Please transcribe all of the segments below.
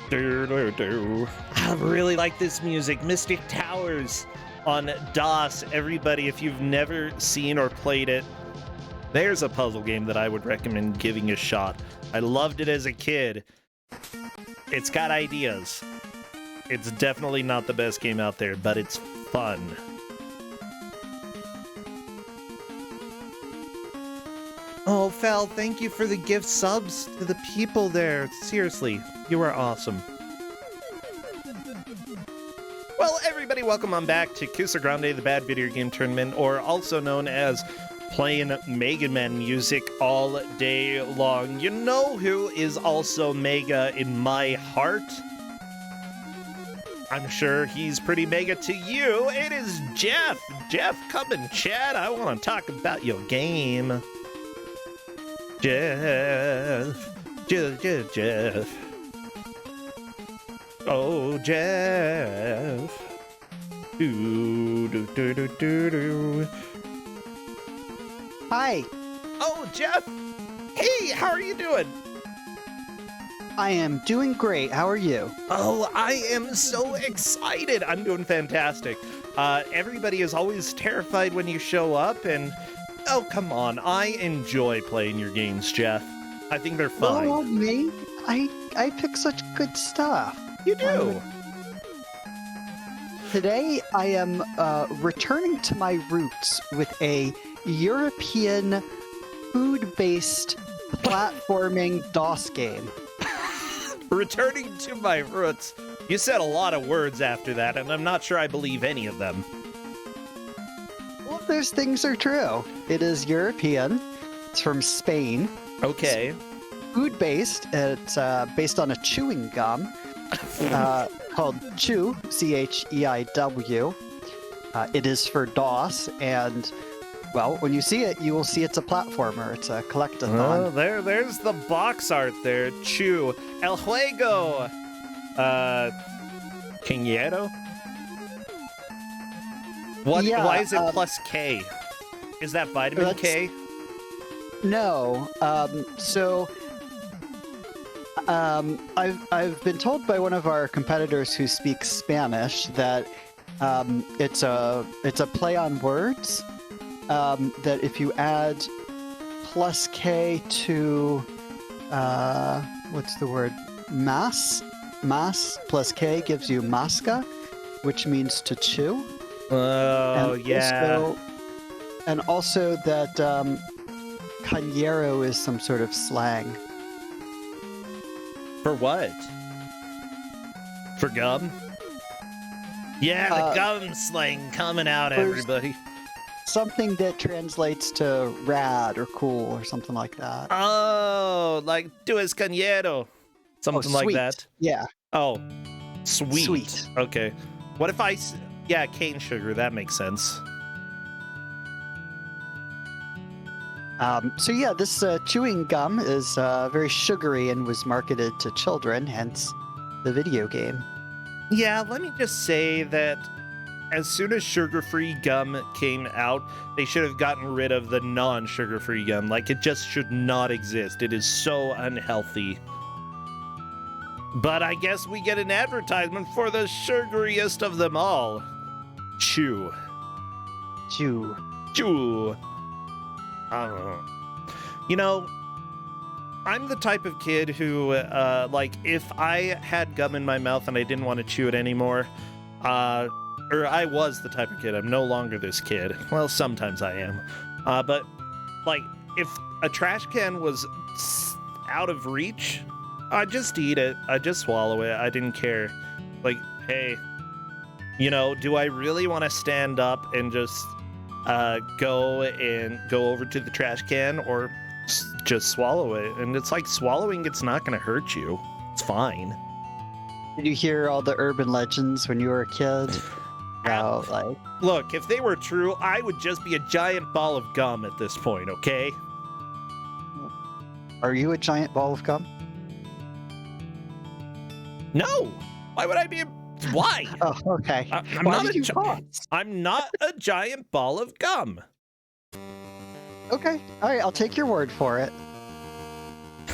I really like this music. Mystic Towers on DOS. Everybody, if you've never seen or played it, there's a puzzle game that I would recommend giving a shot. I loved it as a kid. It's got ideas. It's definitely not the best game out there, but it's fun. Oh, Fel, thank you for the gift subs to the people there. Seriously, you are awesome. Well, everybody, welcome on back to Kuso6rande, the Bad Video Game Tournament, or also known as playing Mega Man music all day long. You know who is also Mega in my heart? I'm sure he's pretty mega to you. It is Jeff. Jeff, come and chat. I want to talk about your game. Jeff. Oh, Jeff. Hi. Oh, Jeff. Hey, how are you doing? I am doing great. How are you? Oh, I am so excited. I'm doing fantastic. Everybody is always terrified when you show up, and oh, come on. I enjoy playing your games, Jeff. I think they're fun. Oh, me? I pick such good stuff. You do. Today, I am returning to my roots with a European food-based platforming DOS game. Returning to my roots. You said a lot of words after that, and I'm not sure I believe any of them. Well, those things are true. It is European. It's from Spain. Okay. It's food-based. It's based on a chewing gum called Cheiw, Cheiw. It is for DOS, and well, when you see it, you will see it's a platformer. It's a collectathon. Oh, there's the box art there. Cheiw El Juego. Kañero? Yeah, why is it plus K? Is that vitamin K? No. I've been told by one of our competitors who speaks Spanish that it's a play on words. That if you add plus K to what's the word? Mas plus K gives you masca, which means to chew. Oh, and yeah. Also that Kañero is some sort of slang. For what? For gum? Yeah, the gum slang coming out, everybody. Something that translates to rad or cool or something like that. Oh, like tu es Kañero. Something like that. Yeah. Oh, sweet. Sweet. Okay. What if yeah, cane sugar. That makes sense. So yeah, this chewing gum is very sugary and was marketed to children, hence the video game. Yeah, let me just say that as soon as sugar-free gum came out, they should have gotten rid of the non-sugar-free gum. Like, it just should not exist. It is so unhealthy. But I guess we get an advertisement for the sugariest of them all. Cheiw. Cheiw. You know, I'm the type of kid who, like, if I had gum in my mouth and I didn't want to chew it anymore, or I was the type of kid, I'm no longer this kid. Well, sometimes I am. But, like, if a trash can was out of reach, I'd just eat it. I'd just swallow it. I didn't care. Like, hey, you know, do I really want to stand up and just go over to the trash can, or just swallow it? And it's like, swallowing it's not going to hurt you. It's fine. Did you hear all the urban legends when you were a kid? Like, look, if they were true, I would just be a giant ball of gum at this point, okay? Are you a giant ball of gum? No! Why would I be why? Oh, okay. I'm not a giant ball of gum. Okay. All right, I'll take your word for it. I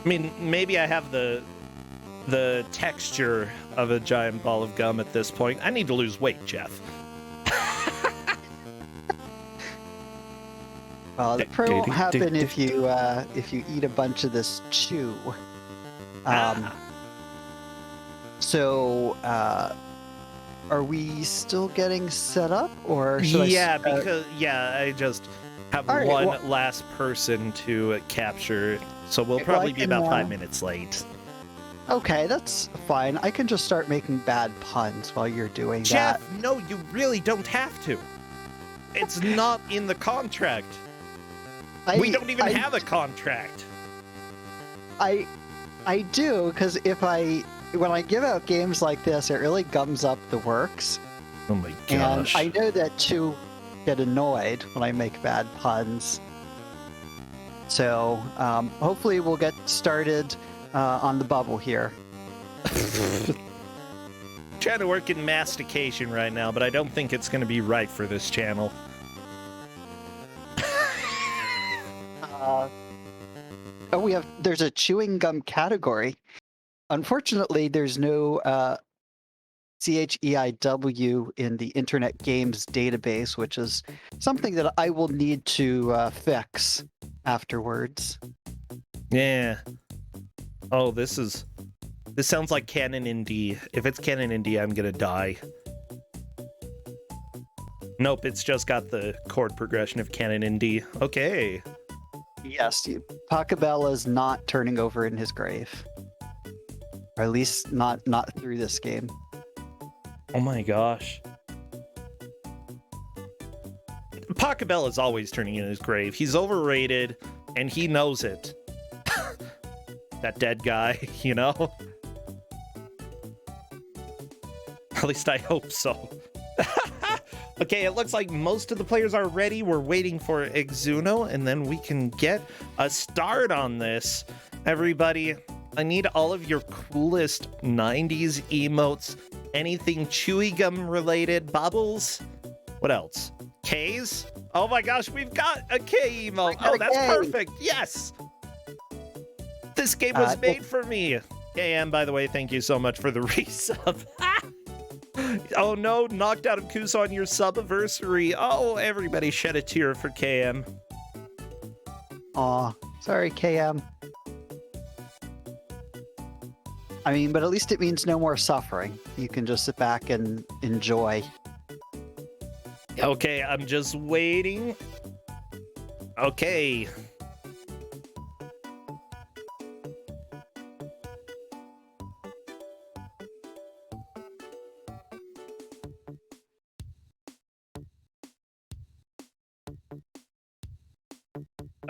mean, maybe I have the the texture of a giant ball of gum at this point. I need to lose weight, Jeff. Well, the pro won't happen if you eat a bunch of this chew. So, are we still getting set up, or should I just have one last person to capture, so we'll probably be about 5 minutes late. Okay, that's fine. I can just start making bad puns while you're doing Jeff, that. no, you really don't have to. It's not in the contract. We don't even have a contract. I do, because when I give out games like this, it really gums up the works. Oh my gosh. And I know that Cheiw get annoyed when I make bad puns. So hopefully we'll get started on the bubble here. Trying to work in mastication right now, but I don't think it's going to be right for this channel. There's a chewing gum category. Unfortunately, there's no CHEIW in the Internet Games database, which is something that I will need to fix afterwards. Yeah. Oh, this sounds like Canon in D. If it's Canon in D, I'm gonna die. Nope, it's just got the chord progression of Canon in D. Okay. Yes, Pachelbel's not turning over in his grave. Or at least not through this game. Oh my gosh. Pachelbel is always turning in his grave. He's overrated, and he knows it. That dead guy, you know? At least I hope so. Okay, it looks like most of the players are ready. We're waiting for Exuno, and then we can get a start on this. Everybody, I need all of your coolest 90s emotes. Anything chewy gum related. Bubbles. What else? K's? Oh my gosh, we've got a K emote. Oh, that's perfect. Yes. This game was made for me. KM, by the way, thank you so much for the resub. Oh no, knocked out of Kuso on your subiversary. Oh, everybody shed a tear for KM. Aw, sorry, KM. I mean, but at least it means no more suffering. You can just sit back and enjoy. Okay, I'm just waiting. Okay.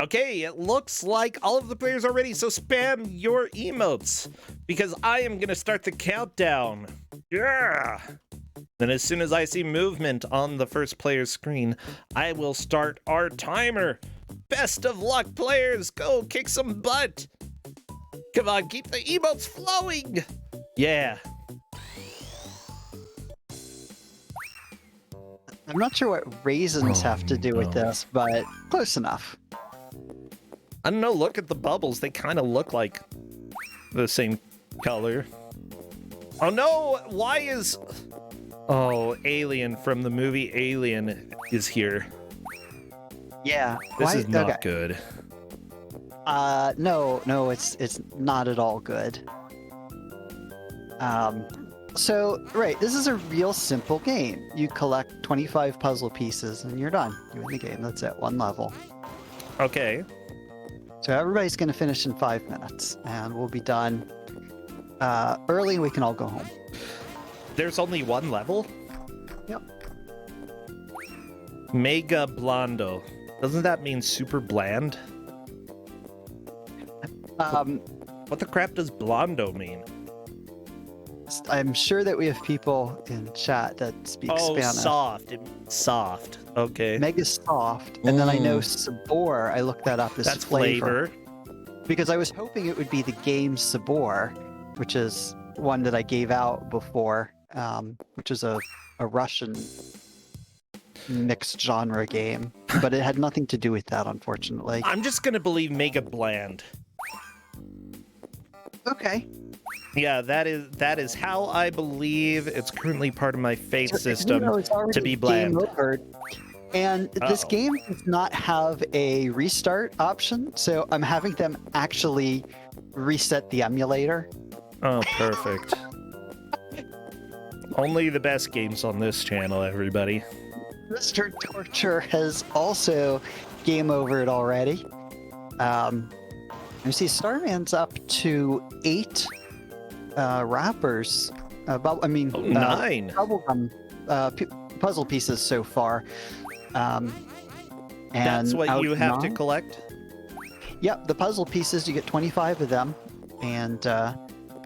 Okay, it looks like all of the players are ready, so spam your emotes, because I am going to start the countdown. Yeah! Then as soon as I see movement on the first player's screen, I will start our timer. Best of luck, players! Go kick some butt! Come on, keep the emotes flowing! Yeah. I'm not sure what raisins have to do with this, but close enough. I don't know, look at the bubbles. They kind of look like the same color. Oh no, why is... Oh, Alien from the movie Alien is here. Yeah. This is not good. No, it's not at all good. So, right, this is a real simple game. You collect 25 puzzle pieces and you're done. You win the game. That's it, one level. Okay. So everybody's going to finish in 5 minutes, and we'll be done early, and we can all go home. There's only one level? Yep. Mega Blondo. Doesn't that mean super bland? What the crap does Blondo mean? I'm sure that we have people in chat that speak Spanish. Soft. Soft. Okay. Mega soft. And then I know Sabor, I looked that up as That's flavor. Because I was hoping it would be the game Sabor, which is one that I gave out before, which is a Russian mixed genre game. But it had nothing to do with that, unfortunately. I'm just going to believe Mega Bland. Okay. Yeah, that is how I believe it's currently part of my faith system It's already to be game bland. over. And this Uh-oh. game does not have a restart option, so I'm having them actually reset the emulator. Oh, perfect. Only the best games on this channel, everybody. Mr. Torture has also game over it already. You see Starman's up to 8 wrappers. 9. Bubblegum puzzle pieces so far. And That's what out you have to 9. collect? Yep, the puzzle pieces, you get 25 of them, and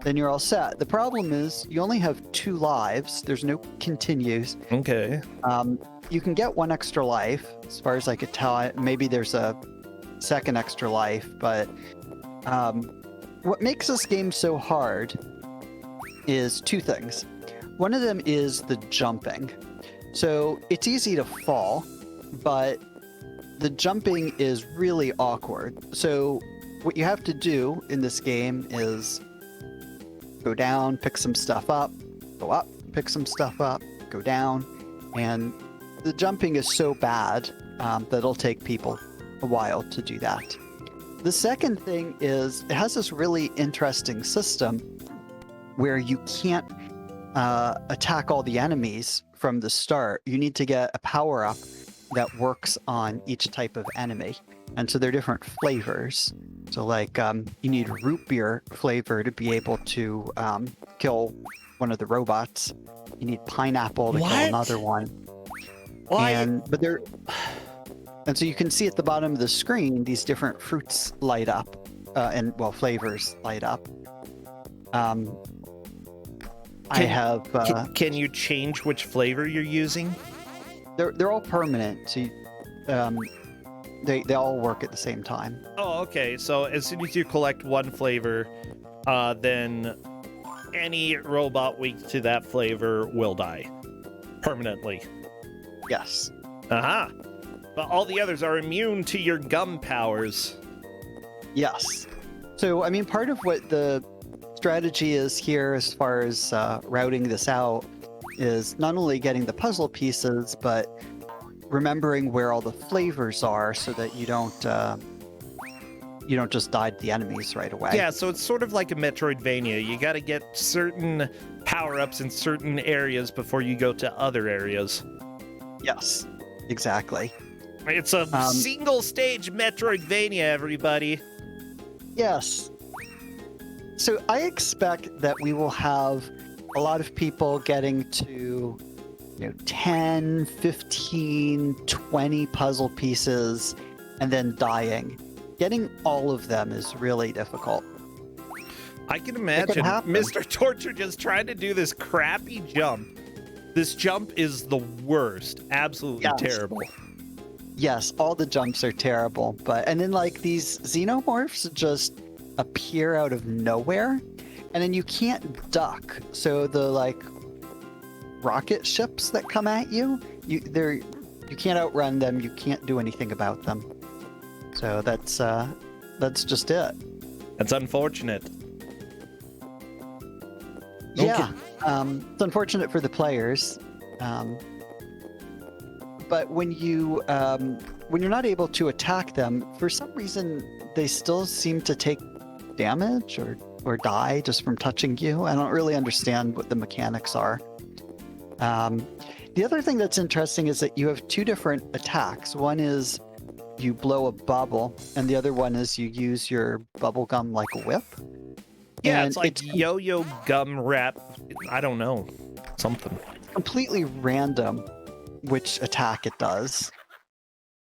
then you're all set. The problem is you only have 2 lives. There's no continues. Okay. You can get 1 extra life, as far as I could tell. Maybe there's a second extra life, but what makes this game so hard is 2 things. One of them is the jumping. So it's easy to fall, but the jumping is really awkward. So what you have to do in this game is go down, pick some stuff up, go up, pick some stuff up, go down, and the jumping is so bad that it'll take people a while to do that. The second thing is it has this really interesting system where you can't attack all the enemies from the start. You need to get a power-up that works on each type of enemy. And so they're different flavors. So like you need root beer flavor to be able to kill one of the robots. You need pineapple to kill another one. And so you can see at the bottom of the screen these different fruits light up, and flavors light up. Can you change which flavor you're using? They're all permanent. So they all work at the same time. Oh, okay. So as soon as you collect one flavor, then any robot weak to that flavor will die permanently. Yes. Aha. But all the others are immune to your gum powers. Yes. So, I mean, part of what the strategy is here as far as routing this out is not only getting the puzzle pieces, but remembering where all the flavors are so that you don't just die to the enemies right away. Yeah, so it's sort of like a Metroidvania. You got to get certain power-ups in certain areas before you go to other areas. Yes, exactly. It's a single-stage Metroidvania, everybody. Yes. So I expect that we will have a lot of people getting to 10, 15, 20 puzzle pieces and then dying. Getting all of them is really difficult. I can imagine Mr. Torture just trying to do this crappy jump. This jump is the worst. Absolutely terrible. Yes, all the jumps are terrible. And then like these xenomorphs just appear out of nowhere, and then you can't duck. So the like rocket ships that come at you, you can't outrun them. You can't do anything about them. So that's just it. That's unfortunate. Yeah, it's unfortunate for the players. But when you're not able to attack them, for some reason they still seem to take damage or die just from touching you. I don't really understand what the mechanics are. The other thing that's interesting is that you have 2 different attacks. One is you blow a bubble, and the other one is you use your bubble gum like a whip. Yeah, and it's like yo-yo gum wrap. I don't know. Something. Completely random which attack it does.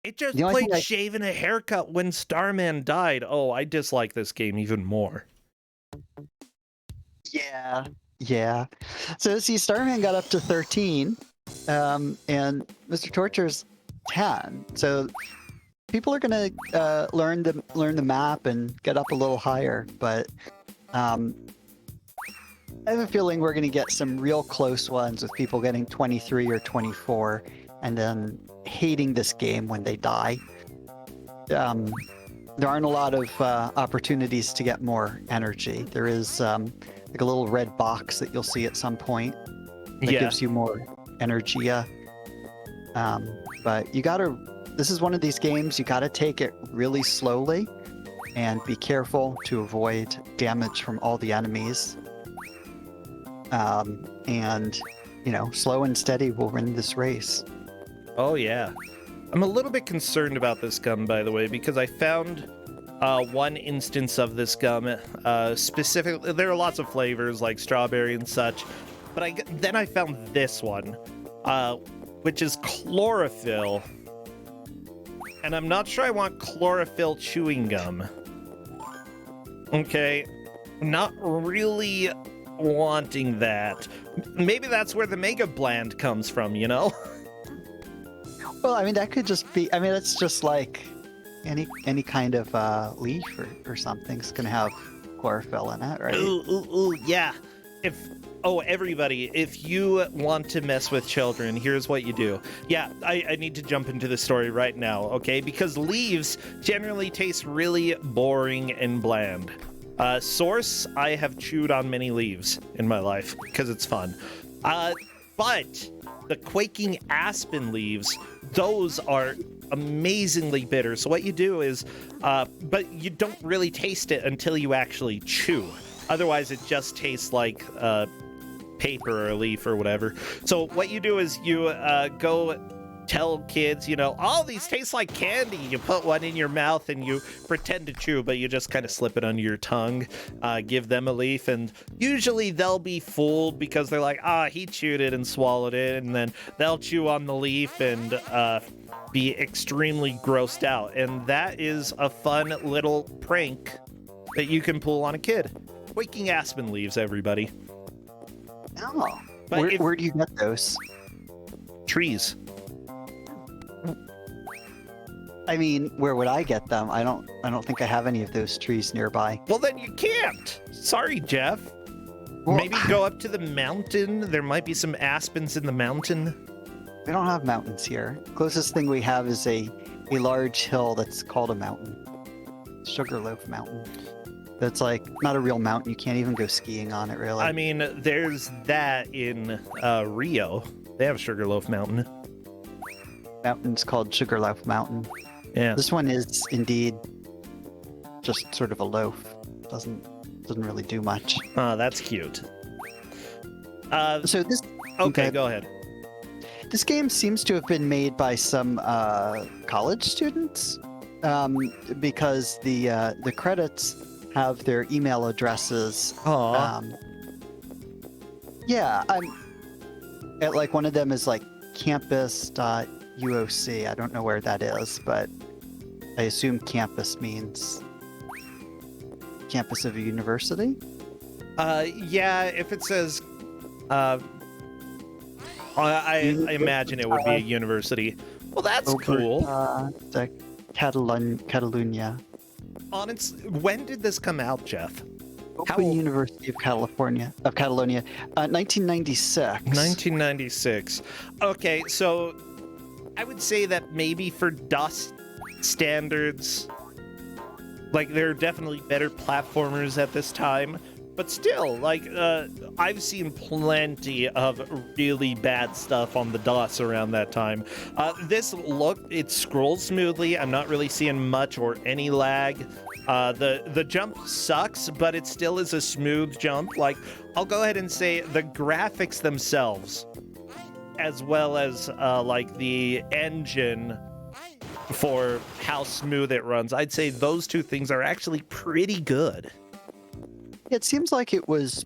It just played shaving a haircut when Starman died. Oh, I dislike this game even more. Yeah. So see, Starman got up to 13, and Mr. Torture's 10. So people are gonna learn the map and get up a little higher, but I have a feeling we're gonna get some real close ones with people getting 23 or 24, and then hating this game when they die. There aren't a lot of opportunities to get more energy. There is like a little red box that you'll see at some point that Yeah. gives you more energy. But you gotta. This is one of these games you gotta take it really slowly, and be careful to avoid damage from all the enemies. And slow and steady will win this race. Oh, yeah. I'm a little bit concerned about this gum, by the way, because I found one instance of this gum. Specifically, there are lots of flavors like strawberry and such, but then I found this one, which is chlorophyll. And I'm not sure I want chlorophyll chewing gum. Okay, not really wanting that. Maybe that's where the Mega Bland comes from, you know? Well, I mean, that could just be. I mean, it's just like any kind of leaf or something's gonna have chlorophyll in it, right? Ooh, yeah. Everybody, if you want to mess with children, here's what you do. Yeah, I need to jump into the story right now, okay? Because leaves generally taste really boring and bland. Source, I have chewed on many leaves in my life because it's fun. But the quaking aspen leaves, those are amazingly bitter. So what you do is, but you don't really taste it until you actually chew. Otherwise, it just tastes like paper or a leaf or whatever. So what you do is you go tell kids, all these taste like candy. You put one in your mouth and you pretend to chew, but you just kind of slip it under your tongue, give them a leaf, and usually they'll be fooled because they're like, he chewed it and swallowed it, and then they'll chew on the leaf and be extremely grossed out. And that is a fun little prank that you can pull on a kid. Quaking aspen leaves, everybody. Oh, But where do you get those? Trees. I mean, where would I get them? I don't think I have any of those trees nearby. Well, then you can't. Sorry, Jeff. Well, Maybe go up to the mountain. There might be some aspens in the mountain. We don't have mountains here. Closest thing we have is a large hill that's called a mountain. Sugarloaf Mountain. That's like not a real mountain. You can't even go skiing on it, really. I mean, there's that in Rio. They have Sugarloaf Mountain. Mountain's called Sugarloaf Mountain. Yeah. This one is indeed just sort of a loaf. Doesn't really do much. Oh, that's cute. So this Okay, go ahead. This game seems to have been made by some college students, because the credits have their email addresses. Yeah, like one of them is like campus.uoc. I don't know where that is, but I assume campus means campus of a university. Yeah, if it says, I imagine it would be a university. Well, that's cool. The Catalunya. When did this come out, Jeff? Open University of Catalonia, 1996. 1996. Okay, so I would say that maybe for DOS standards, like, there are definitely better platformers at this time, but still, like, I've seen plenty of really bad stuff on the DOS around that time. It scrolls smoothly. I'm not really seeing much or any lag. The jump sucks, but it still is a smooth jump. Like, I'll go ahead and say the graphics themselves, as well as like the engine for how smooth it runs, I'd say those two things are actually pretty good. It seems like it was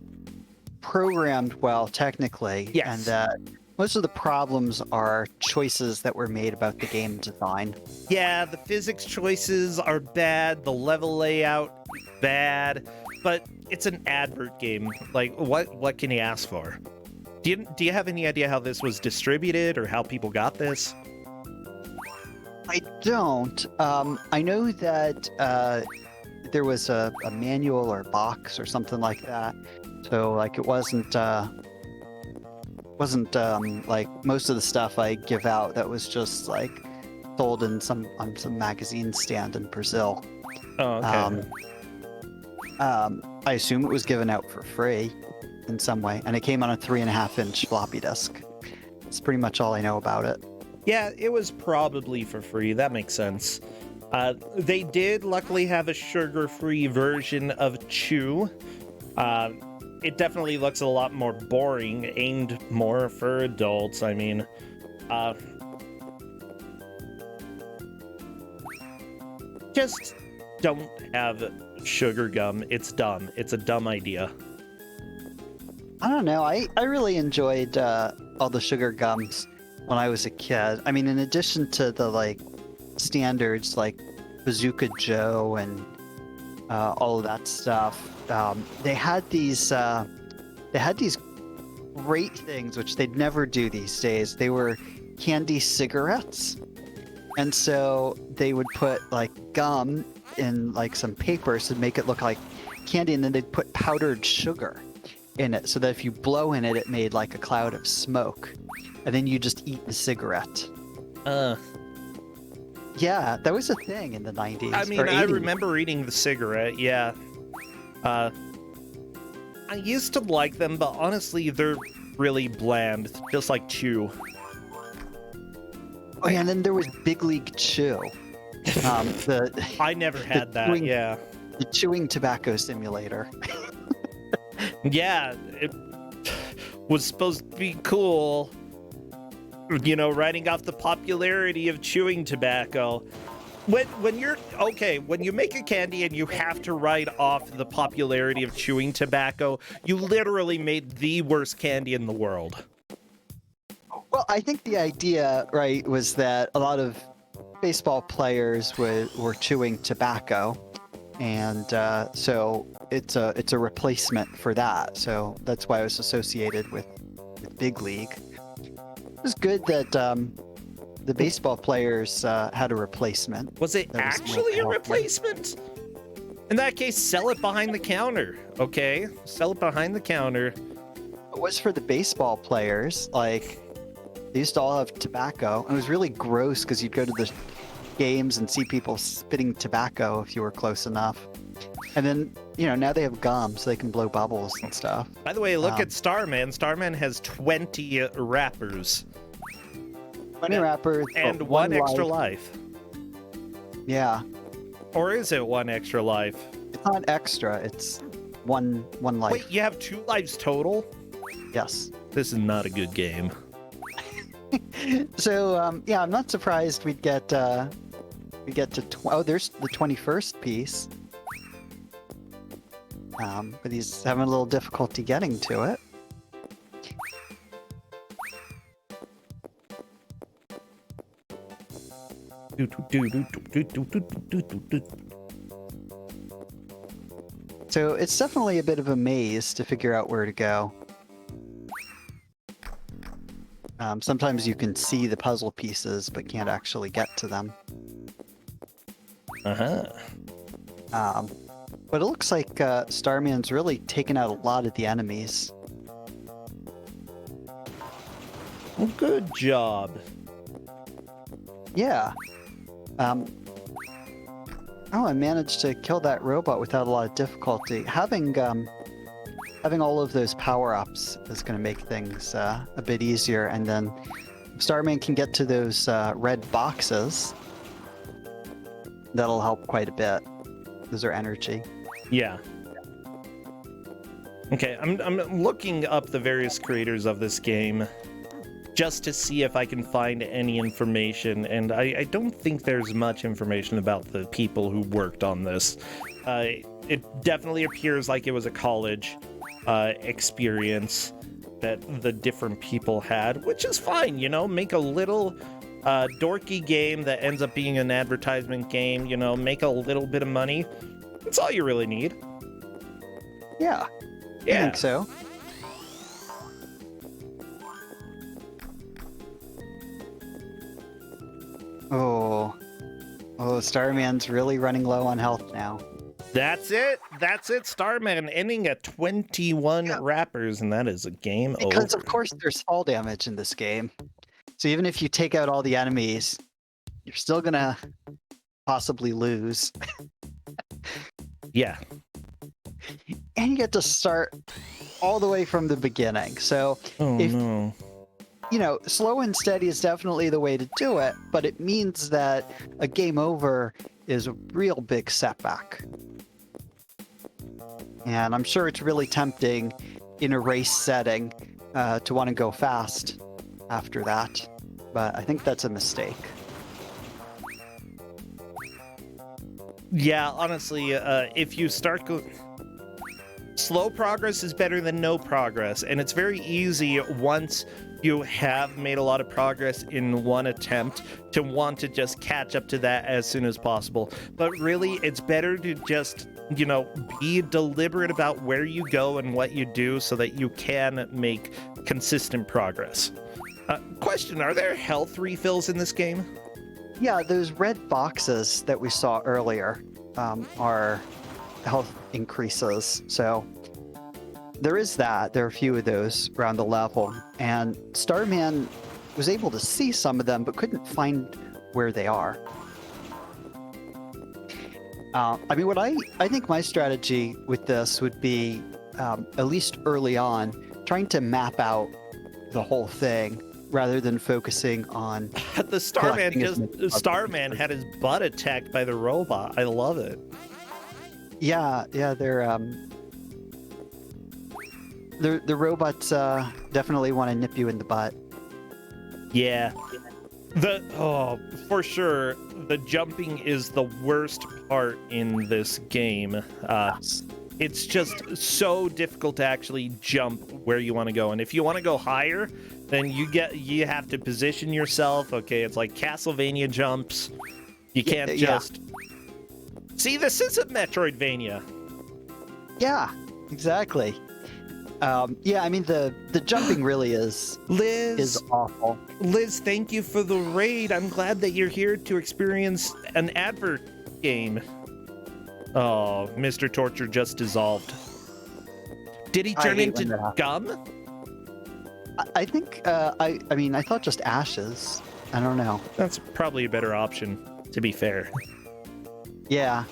programmed well technically, Yes. and that most of the problems are choices that were made about the game design. Yeah, the physics choices are bad, the level layout bad, but it's an advert game. Like, what can you ask for? Do you have any idea how this was distributed or how people got this? I don't. I know that there was a manual or box or something like that. So like it wasn't like most of the stuff I give out that was just like sold in on some magazine stand in Brazil. Oh, okay. I assume it was given out for free in some way, and it came on a 3.5-inch floppy disk. That's pretty much all I know about it. Yeah, it was probably for free. That makes sense. They did luckily have a sugar-free version of Cheiw. It definitely looks a lot more boring, aimed more for adults. I mean, just don't have sugar gum. It's dumb. It's a dumb idea. I don't know. I really enjoyed all the sugar gums when I was a kid. I mean, in addition to the like standards like Bazooka Joe and all of that stuff, they had these great things which they'd never do these days. They were candy cigarettes, and so they would put like gum in like some paper to make it look like candy, and then they'd put powdered sugar in it so that if you blow in it, it made like a cloud of smoke, and then you just eat the cigarette. Yeah, that was a thing in the 90s. I mean, or 80s. I remember eating the cigarette, yeah. I used to like them, but honestly, they're really bland, just like Cheiw. Oh yeah, and then there was Big League Chew. I never had that, yeah. The chewing tobacco simulator. Yeah, it was supposed to be cool. You know, riding off the popularity of chewing tobacco. When you make a candy and you have to ride off the popularity of chewing tobacco, you literally made the worst candy in the world. Well, I think the idea, right, was that a lot of baseball players were chewing tobacco, and so it's a replacement for that. So that's why it was associated with Big League. It was good that the baseball players had a replacement. Was it actually a replacement? In that case, sell it behind the counter, okay? Sell it behind the counter. It was for the baseball players. Like, they used to all have tobacco. It was really gross because you'd go to the games and see people spitting tobacco if you were close enough. And then, you know, now they have gum so they can blow bubbles and stuff. By the way, look at Starman. Starman has 20 wrappers. 20 wrappers. And one extra life. Yeah. Or is it one extra life? It's not extra. It's one life. Wait, you have 2 lives total? Yes. This is not a good game. So, yeah, I'm not surprised we'd get to... oh, there's the 21st piece. But he's having a little difficulty getting to it. So it's definitely a bit of a maze to figure out where to go. Sometimes you can see the puzzle pieces, but can't actually get to them. Uh-huh. But it looks like Starman's really taken out a lot of the enemies. Well, good job. Yeah. Oh, I managed to kill that robot without a lot of difficulty. Having all of those power-ups is going to make things a bit easier, and then Starman can get to those red boxes. That'll help quite a bit. Those are energy. Yeah. Okay, I'm looking up the various creators of this game just to see if I can find any information, and I don't think there's much information about the people who worked on this. It definitely appears like it was a college experience that the different people had, which is fine, you know, make a little dorky game that ends up being an advertisement game, you know, make a little bit of money. That's all you really need. Yeah. I think so. Oh, Starman's really running low on health now. That's it. Starman ending at 21 wrappers, and that is a game over. Because of course there's fall damage in this game. So even if you take out all the enemies, you're still gonna possibly lose. Yeah. and you get to start all the way from the beginning. So if no. Slow and steady is definitely the way to do it, but it means that a game over is a real big setback. And I'm sure it's really tempting in a race setting to want to go fast after that, but I think that's a mistake. Yeah, honestly, if you start slow progress is better than no progress, and it's very easy once you have made a lot of progress in one attempt to want to just catch up to that as soon as possible. But really, it's better to just, be deliberate about where you go and what you do so that you can make consistent progress. Question, are there health refills in this game? Yeah, those red boxes that we saw earlier are health increases. So there is that. There are a few of those around the level. And Starman was able to see some of them, but couldn't find where they are. What I think my strategy with this would be, at least early on, trying to map out the whole thing rather than focusing on the Starman had his butt attacked by the robot. I love it. Yeah, they're the robots definitely want to nip you in the butt. Yeah. For sure, the jumping is the worst part in this game. It's just so difficult to actually jump where you want to go, and if you want to go higher, then you have to position yourself. Okay, it's like Castlevania jumps. You can't just see. This is a Metroidvania. Yeah, exactly. The jumping really is awful. Liz, thank you for the raid. I'm glad that you're here to experience an advert game. Oh, Mr. Torture just dissolved. Did he turn into gum? I think, I thought just ashes. I don't know. That's probably a better option, to be fair. Yeah.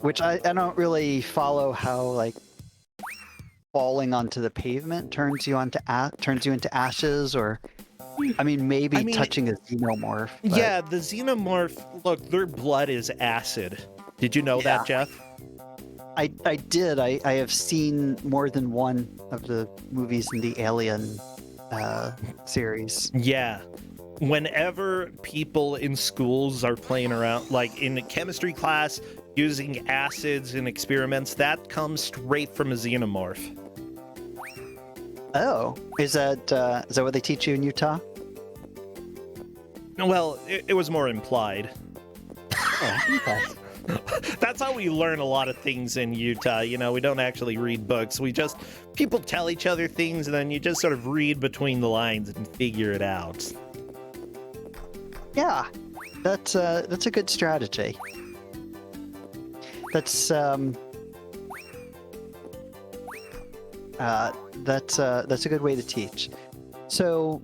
Which I don't really follow how, falling onto the pavement turns you into ashes, or maybe touching a xenomorph. But... Yeah, the xenomorph, look, their blood is acid. Did you know that, Jeff? I did. I have seen more than one of the movies in the Alien series. Yeah. Whenever people in schools are playing around, like in a chemistry class, using acids in experiments, that comes straight from a xenomorph. Oh, is that what they teach you in Utah? Well, it was more implied. Oh, okay. That's how we learn a lot of things in Utah. We don't actually read books. People tell each other things, and then you just sort of read between the lines and figure it out. Yeah, that's a good strategy. That's a good way to teach. So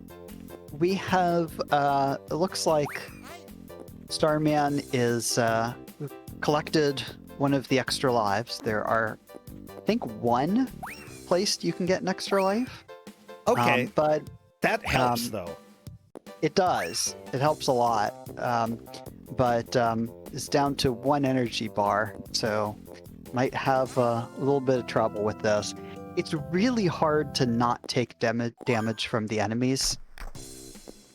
we have it looks like Starman is collected one of the extra lives. There are, I think, one place you can get an extra life. Okay, but that helps though. It does. It helps a lot. But it's down to one energy bar, so might have a little bit of trouble with this. It's really hard to not take damage from the enemies.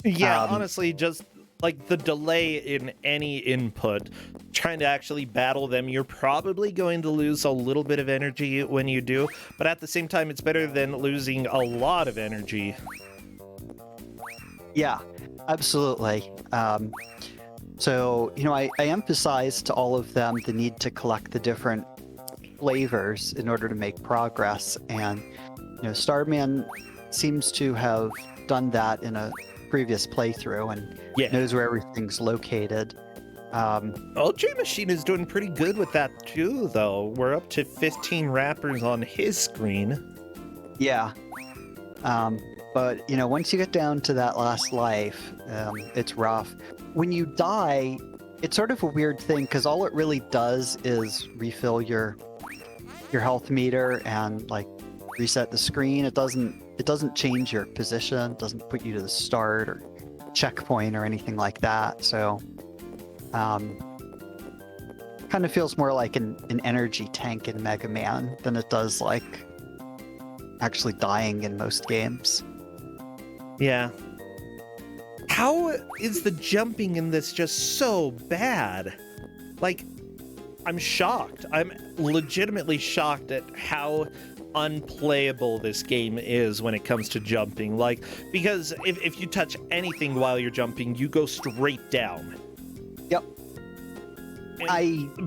Yeah, honestly, just like the delay in any input, trying to actually battle them, you're probably going to lose a little bit of energy when you do, but at the same time, it's better than losing a lot of energy. Yeah, absolutely. So, I emphasize to all of them the need to collect the different flavors in order to make progress. And, Starman seems to have done that in a previous playthrough and knows where everything's located. J Machine is doing pretty good with that too, though. We're up to 15 wrappers on his screen. Yeah. But, once you get down to that last life, it's rough. When you die, it's sort of a weird thing, because all it really does is refill your health meter and, like, reset the screen. It doesn't change your position, it doesn't put you to the start or checkpoint or anything like that. So, kind of feels more like an energy tank in Mega Man than it does like actually dying in most games. Yeah. How is the jumping in this just so bad? Like, I'm shocked. I'm legitimately shocked at how unplayable this game is when it comes to jumping. Like, because if you touch anything while you're jumping, you go straight down. Yep.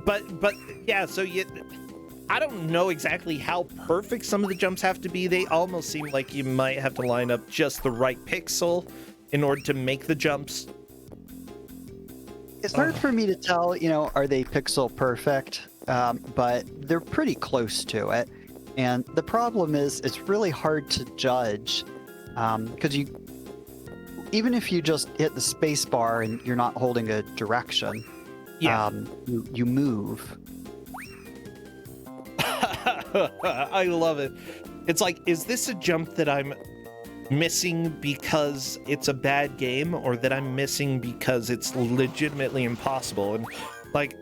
But yeah, so I don't know exactly how perfect some of the jumps have to be. They almost seem like you might have to line up just the right pixel in order to make the jumps. It's hard for me to tell, are they pixel perfect? But they're pretty close to it. And the problem is, it's really hard to judge, because even if you just hit the space bar and you're not holding a direction, you move. I love it. It's like, is this a jump that I'm missing because it's a bad game, or that I'm missing because it's legitimately impossible? And like,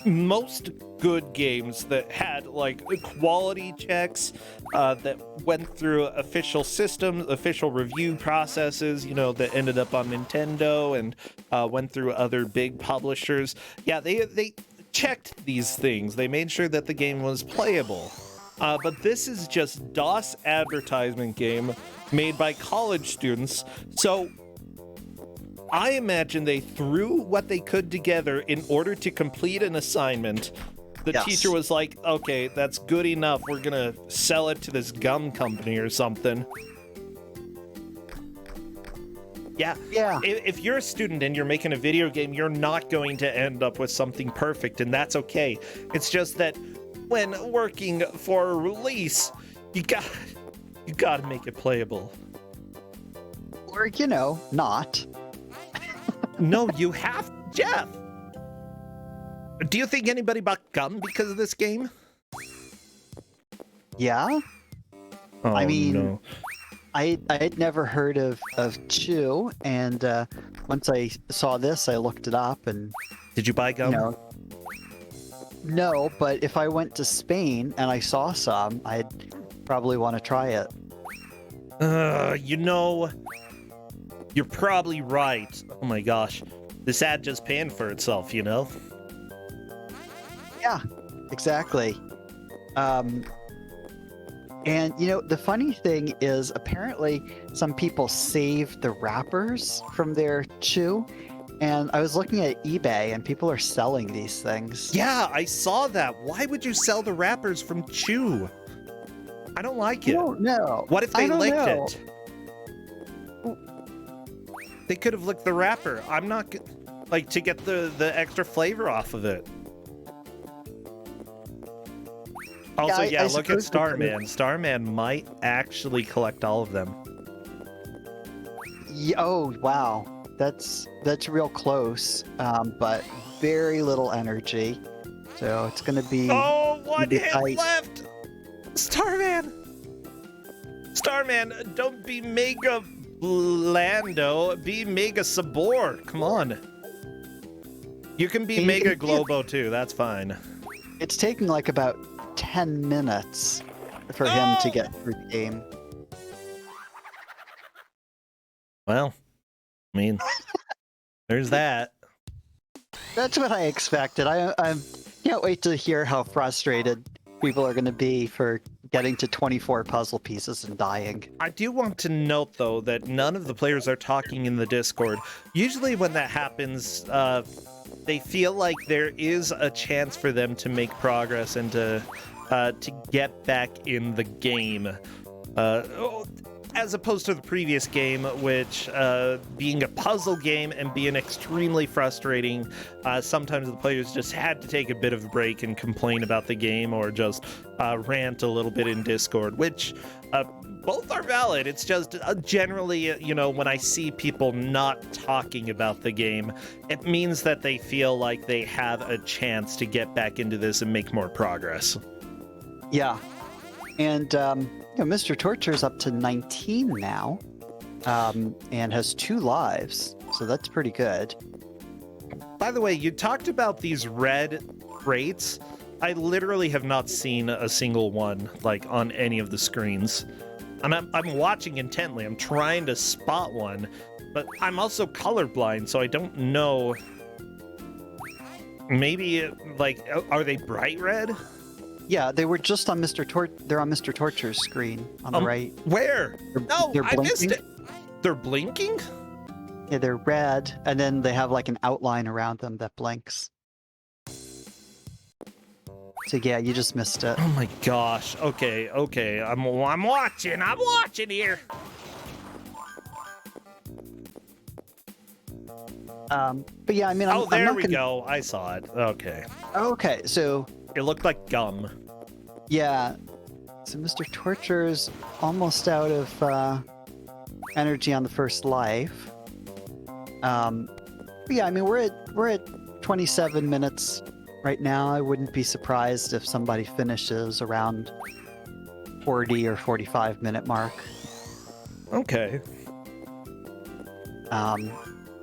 most good games that had like quality checks that went through official systems, official review processes, that ended up on Nintendo and went through other big publishers. Yeah, they checked these things. They made sure that the game was playable. But this is just DOS advertisement game made by college students. So I imagine they threw what they could together in order to complete an assignment. The teacher was like, okay, that's good enough. We're going to sell it to this gum company or something. Yeah. If you're a student and you're making a video game, you're not going to end up with something perfect, and that's okay. It's just that when working for a release, you got to make it playable. Or, not. No, you have, Jeff. Do you think anybody bought gum because of this game? Yeah. Oh, I mean, no. I'd never heard of Cheiw, and once I saw this, I looked it up, and Did you buy gum? No, but if I went to Spain and I saw some, I'd probably want to try it. You're probably right. Oh my gosh. This ad just paying for itself, Yeah, exactly. And, the funny thing is, apparently some people save the wrappers from their Cheiw. And I was looking at eBay, and people are selling these things. Yeah, I saw that. Why would you sell the wrappers from Cheiw? I don't like it. I don't know. What if they licked it? Well, They could have licked the wrapper. I'm not to get the extra flavor off of it. Also, I look at suppose Starman. Starman might actually collect all of them. oh, wow. That's real close, but very little energy. So it's going to be... Oh, one hit tight. left! Starman! Starman, don't be Mega Blando, be Mega Sabor. Come on. You can be Mega Globo too, that's fine. It's taking like about 10 minutes for him to get through the game. Well, I mean, there's that. That's what I expected. I can't wait to hear how frustrated people are going to be for getting to 24 puzzle pieces and dying. I do want to note, though, that none of the players are talking in the Discord. Usually when that happens, they feel like there is a chance for them to make progress and to get back in the game. as opposed to the previous game, which being a puzzle game and being extremely frustrating, sometimes the players just had to take a bit of a break and complain about the game or just rant a little bit in Discord, which both are valid. It's just generally, when I see people not talking about the game, it means that they feel like they have a chance to get back into this and make more progress. Yeah. And, Mr. Torture's up to 19 now, and has 2 lives, so that's pretty good. By the way, you talked about these red crates. I literally have not seen a single one, like, on any of the screens. And I'm watching intently. I'm trying to spot one, but I'm also colorblind, so I don't know. Maybe, like, are they bright red? Yeah, they were just on they're on Mr. Torture's screen on the right. Where? No, they're I missed it. They're blinking? Yeah, they're red, and then they have like an outline around them that blinks. So yeah, you just missed it. Oh my gosh. Okay. I'm watching here. But yeah, I mean, there we go. I saw it. Okay. Okay, so it looked like gum. Yeah. So Mr. Torture's almost out of energy on the first life. But yeah, I mean, we're at 27 minutes right now. I wouldn't be surprised if somebody finishes around 40 or 45 minute mark. Okay.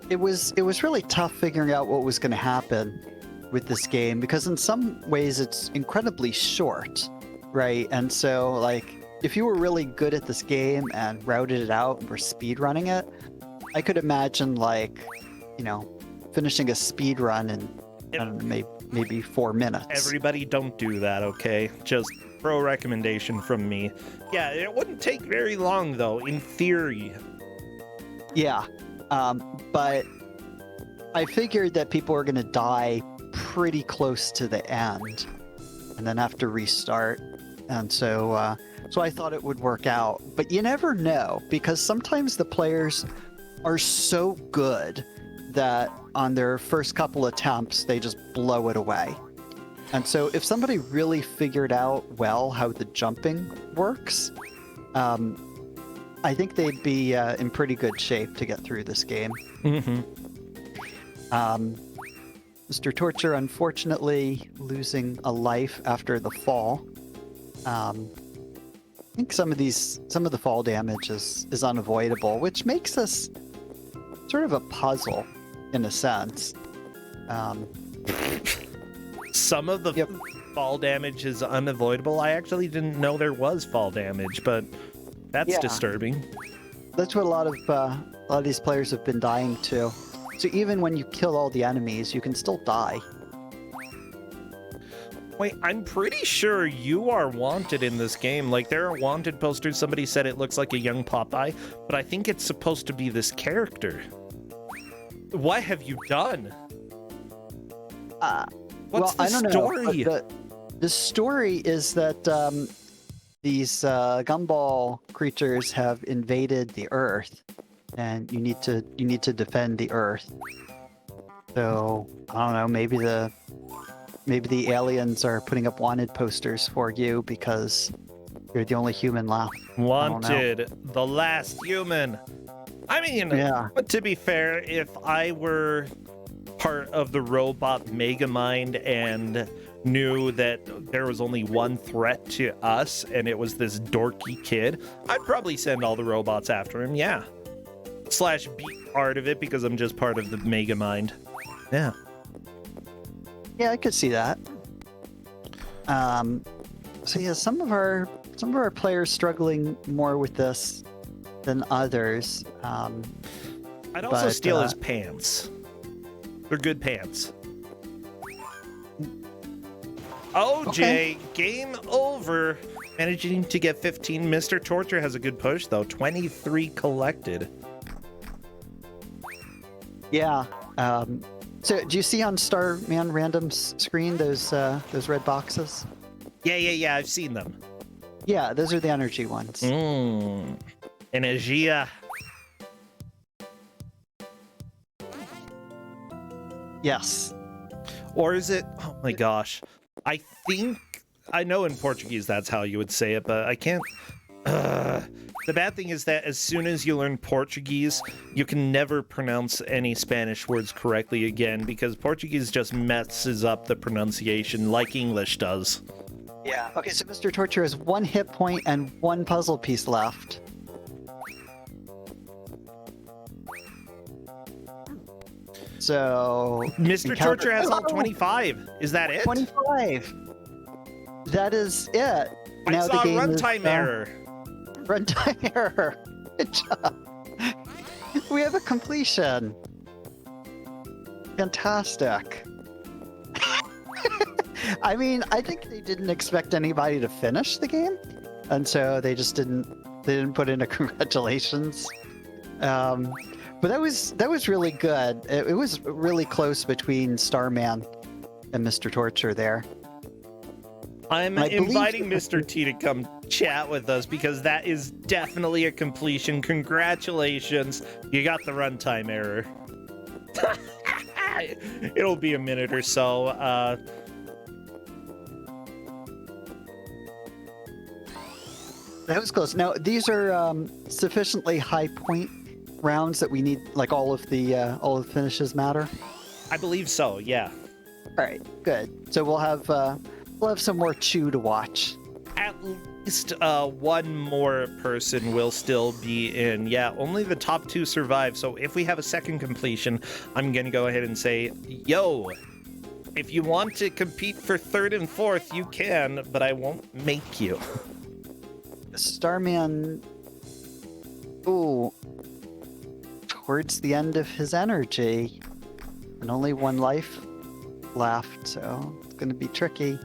It was really tough figuring out what was going to happen with this game, because in some ways it's incredibly short, right? And so, like, if you were really good at this game and routed it out and were speedrunning it, I could imagine, like, finishing a speed run in I don't know, maybe 4 minutes. Everybody don't do that, okay? Just pro recommendation from me. Yeah, it wouldn't take very long, though, in theory. Yeah, but I figured that people were going to die pretty close to the end and then have to restart. And so I thought it would work out. But you never know, because sometimes the players are so good that on their first couple attempts, they just blow it away. And so if somebody really figured out well how the jumping works, I think they'd be in pretty good shape to get through this game. Mm-hmm. Mr. Torture, unfortunately, losing a life after the fall. I think some of the fall damage is unavoidable, which makes this sort of a puzzle in a sense. Some of the fall damage is unavoidable. I actually didn't know there was fall damage, but that's disturbing. That's what a lot of these players have been dying to. So even when you kill all the enemies, you can still die. Wait, I'm pretty sure you are wanted in this game. Like, there are wanted posters. Somebody said it looks like a young Popeye, but I think it's supposed to be this character. What have you done? What's the story? The story is that these gumball creatures have invaded the Earth, and you need to defend the Earth. So I don't know, maybe the aliens are putting up wanted posters for you because you're the only human left. Wanted, the last human. I mean, but to be fair, if I were part of the robot Megamind and knew that there was only one threat to us and it was this dorky kid, I'd probably send all the robots after him, yeah. / be part of it because I'm just part of the Megamind. Yeah. Yeah, I could see that. So yeah, some of our players struggling more with this than others. I'd also steal his pants. They're good pants. OJ, game over. Managing to get 15. Mr. Torture has a good push, though. 23 collected. Yeah. So do you see on Starman Random's screen those red boxes? Yeah. I've seen them. Yeah, those are the energy ones. Energia. Yes. Or is it? Oh my gosh. I know in Portuguese that's how you would say it, but I can't. The bad thing is that as soon as you learn Portuguese, you can never pronounce any Spanish words correctly again because Portuguese just messes up the pronunciation like English does. Yeah. Okay, so Mr. Torture has 1 hit point and 1 puzzle piece left. So Mr. Torture has all 25. Is that it? 25. That is it. I saw a runtime error. Runtime error. Good job. We have a completion. Fantastic. I mean, I think they didn't expect anybody to finish the game, and so they just didn't put in a congratulations. But that was really good. It was really close between Starman and Mr. Torture there. I'm inviting Mr. T to come chat with us because that is definitely a completion. Congratulations. You got the runtime error. It'll be a minute or so. That was close. Now, these are sufficiently high point rounds that we need, like all of the finishes matter. I believe so, yeah. All right, good. So we'll have some more Chew to watch. At least one more person will still be in. Yeah, only the top 2 survive. So if we have a second completion, I'm going to go ahead and say, yo, if you want to compete for 3rd and 4th, you can, but I won't make you. Starman, ooh, towards the end of his energy, and only 1 life left, so it's going to be tricky.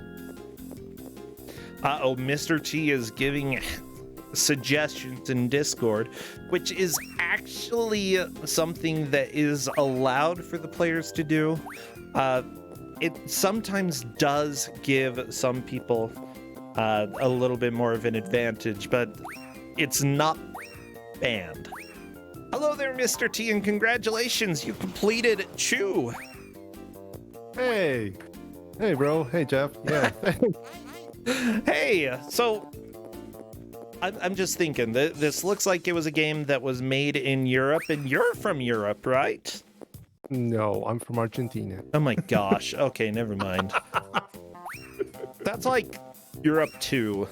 Uh-oh, Mr. T is giving suggestions in Discord, which is actually something that is allowed for the players to do. It sometimes does give some people a little bit more of an advantage, but it's not banned. Hello there, Mr. T, and congratulations, you completed Chew. Hey, bro. Hey, Jeff. Yeah. Hey, so I'm just thinking that this looks like it was a game that was made in Europe, and you're from Europe, right? No, I'm from Argentina. Oh my gosh. Okay, never mind. That's like Europe 2.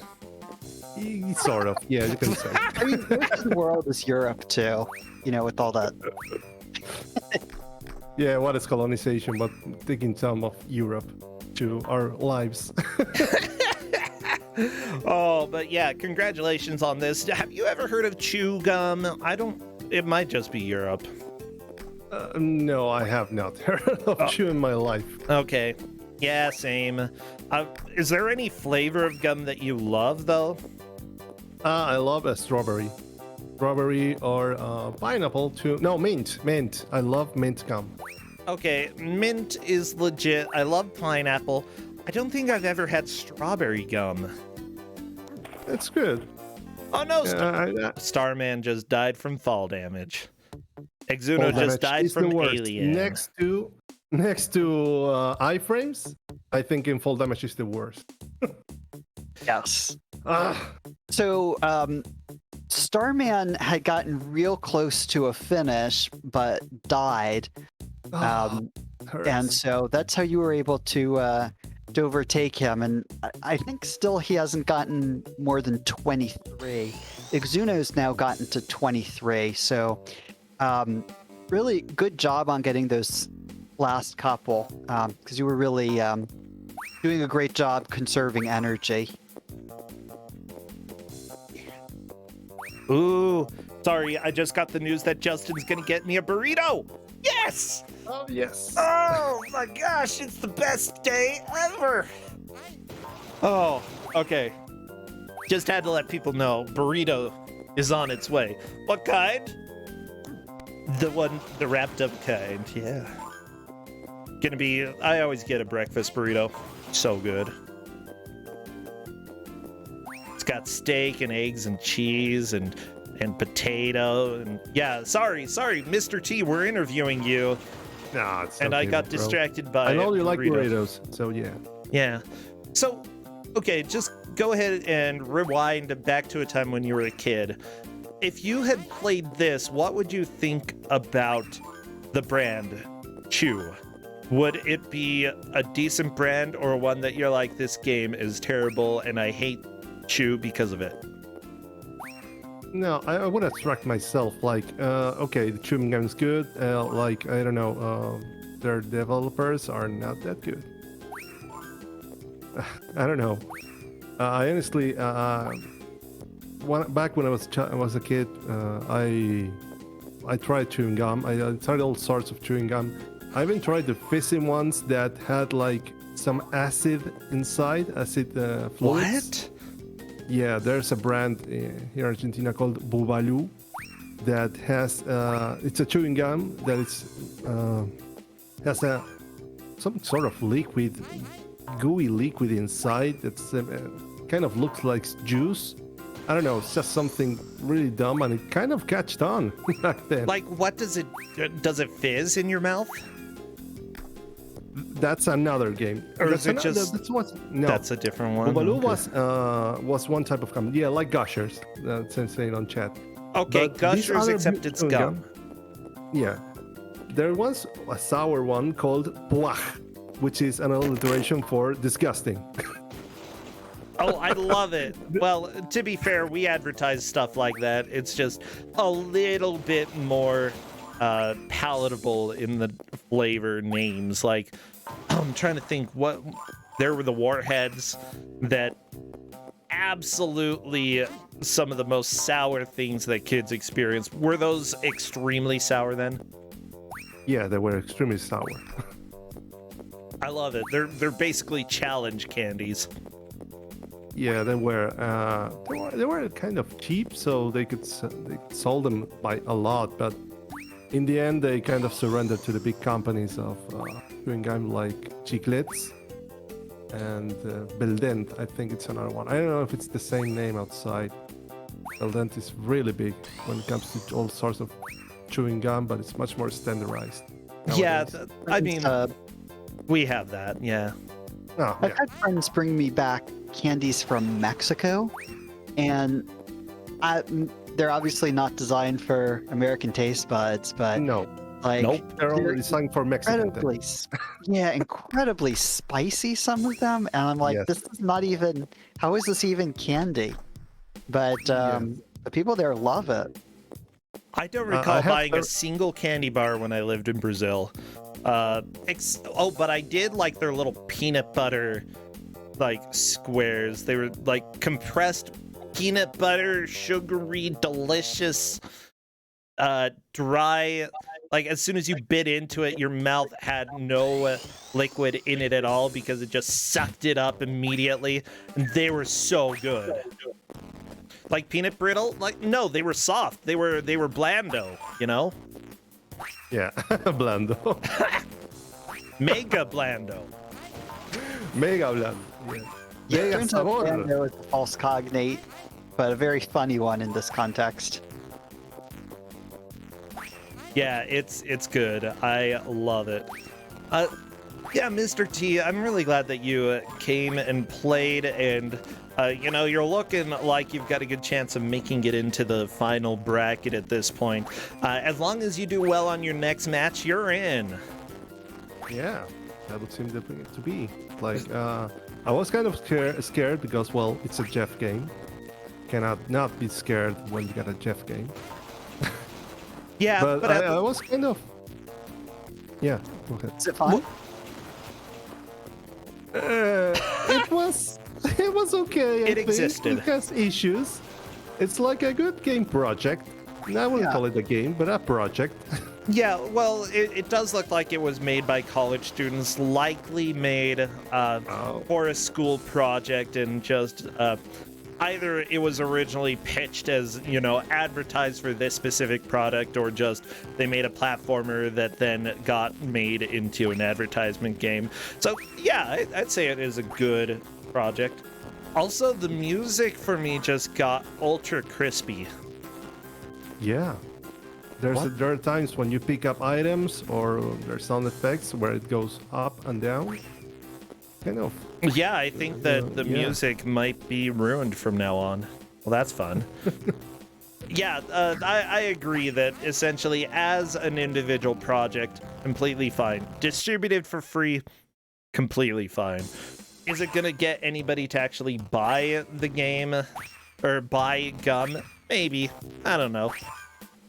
Sort of. Yeah, you can say. I mean, most of the world is Europe too, you know, with all that. Yeah, what is colonization, but taking some of Europe to our lives. Oh, but yeah, congratulations on this. Have you ever heard of chew gum? It might just be Europe. No, I have not heard of chew in my life. Okay. Yeah, same. Is there any flavor of gum that you love, though? I love a strawberry. Strawberry or pineapple too. No, mint. Mint. I love mint gum. Okay, mint is legit. I love pineapple. I don't think I've ever had strawberry gum. It's good. Oh no, Starman just died from fall damage. Exuno just died from alien. Next to iframes, I think in fall damage is the worst. Yes. So, Starman had gotten real close to a finish, but died. And so that's how you were able to overtake him. And I think still he hasn't gotten more than 23. Exuno's now gotten to 23. So, really good job on getting those last couple, because you were really doing a great job conserving energy. Ooh, sorry, I just got the news that Justin's gonna get me a burrito. Yes! Oh, yes. Oh my gosh, it's the best day ever. Oh, okay. Just had to let people know, burrito is on its way. What kind? The wrapped up kind, yeah. I always get a breakfast burrito. So good. It's got steak and eggs and cheese and and potato and yeah. Sorry, Mr. T. We're interviewing you, Nah, it's and okay, I got bro. distracted by. I know you like burritos. burritos, so yeah. Yeah. So, okay, just go ahead and rewind back to a time when you were a kid. If you had played this, what would you think about the brand Cheiw? Would it be a decent brand or one that you're like, this game is terrible and I hate Cheiw because of it? No, I would abstract myself. Like, okay, the chewing gum is good. Like, I don't know, their developers are not that good. I don't know. I honestly, back when I was a kid, I tried chewing gum. I tried all sorts of chewing gum. I even tried the fizzy ones that had like some acid inside, acid fluids. What? Yeah, there's a brand here in Argentina called Bubalu that has it's a chewing gum that has some sort of liquid, gooey liquid inside that's kind of looks like juice. I don't know, it's just something really dumb, and it kind of catched on back then. Like, what does it fizz in your mouth? That's another game. Or that's is it just... No. That's a different one. Bubalu Okay. was one type of gum. Yeah, like Gushers. That's saying on chat. Okay, But these Gushers other except it's chewing gum. Yeah. There was a sour one called Puach, which is an alliteration for disgusting. Oh, I love it. Well, to be fair, we advertise stuff like that. It's just a little bit more palatable in the flavor names. Like, I'm trying to think what... There were the Warheads that absolutely some of the most sour things that kids experience. Were those extremely sour then? Yeah, they were extremely sour. I love it. They're basically challenge candies. Yeah, they were kind of cheap, so they sold them by a lot. But in the end, they kind of surrendered to the big companies of chewing gum like Chiclets and Beldent. I think it's another one. I don't know if it's the same name outside. Beldent is really big when it comes to all sorts of chewing gum, but it's much more standardized nowadays. Yeah, I mean, we have that. Yeah. Oh, I've yeah. had friends bring me back candies from Mexico, and they're obviously not designed for American taste buds, but No, like Nope. they're only designed for Mexican. incredibly, incredibly spicy. Some of them, and I'm like, Yes. this is not even. How is this even candy? But the people there love it. I don't I recall have buying a heard- single candy bar when I lived in Brazil. But I did like their little peanut butter, like, squares. They were like compressed peanut butter, sugary, delicious, dry. Like, as soon as you bit into it, your mouth had no liquid in it at all because it just sucked it up immediately. And they were so good. Like peanut brittle? Like, no, they were soft. They were blando, you know? Yeah, blando. Mega blando. Mega blando. Yeah. Mega Turns out sabor. Bando is a false cognate, but a very funny one in this context. Yeah, it's good. I love it. Yeah, Mr. T, I'm really glad that you came and played, and you're looking like you've got a good chance of making it into the final bracket at this point. As long as you do well on your next match, you're in. Yeah, that would seem to be. Like, I was kind of scared because, well, it's a Jeff game. Cannot not be scared when you got a Jeff game. Yeah, but I was kind of... Yeah, go ahead. Is it fun? It was okay. I It think. existed. It has issues. It's like a good game project. I wouldn't call it a game, but a project. Yeah, well, it does look like it was made by college students, likely made for a school project, and just either it was originally pitched as, advertised for this specific product, or just they made a platformer that then got made into an advertisement game. So, yeah, I'd say it is a good project. Also, the music for me just got ultra crispy. Yeah. There are times when you pick up items or there's sound effects where it goes up and down. Kind of. Yeah, I think that the music might be ruined from now on. Well, that's fun. Yeah, I agree that essentially as an individual project, completely fine. Distributed for free, completely fine. Is it gonna get anybody to actually buy the game or buy gum? Maybe. I don't know.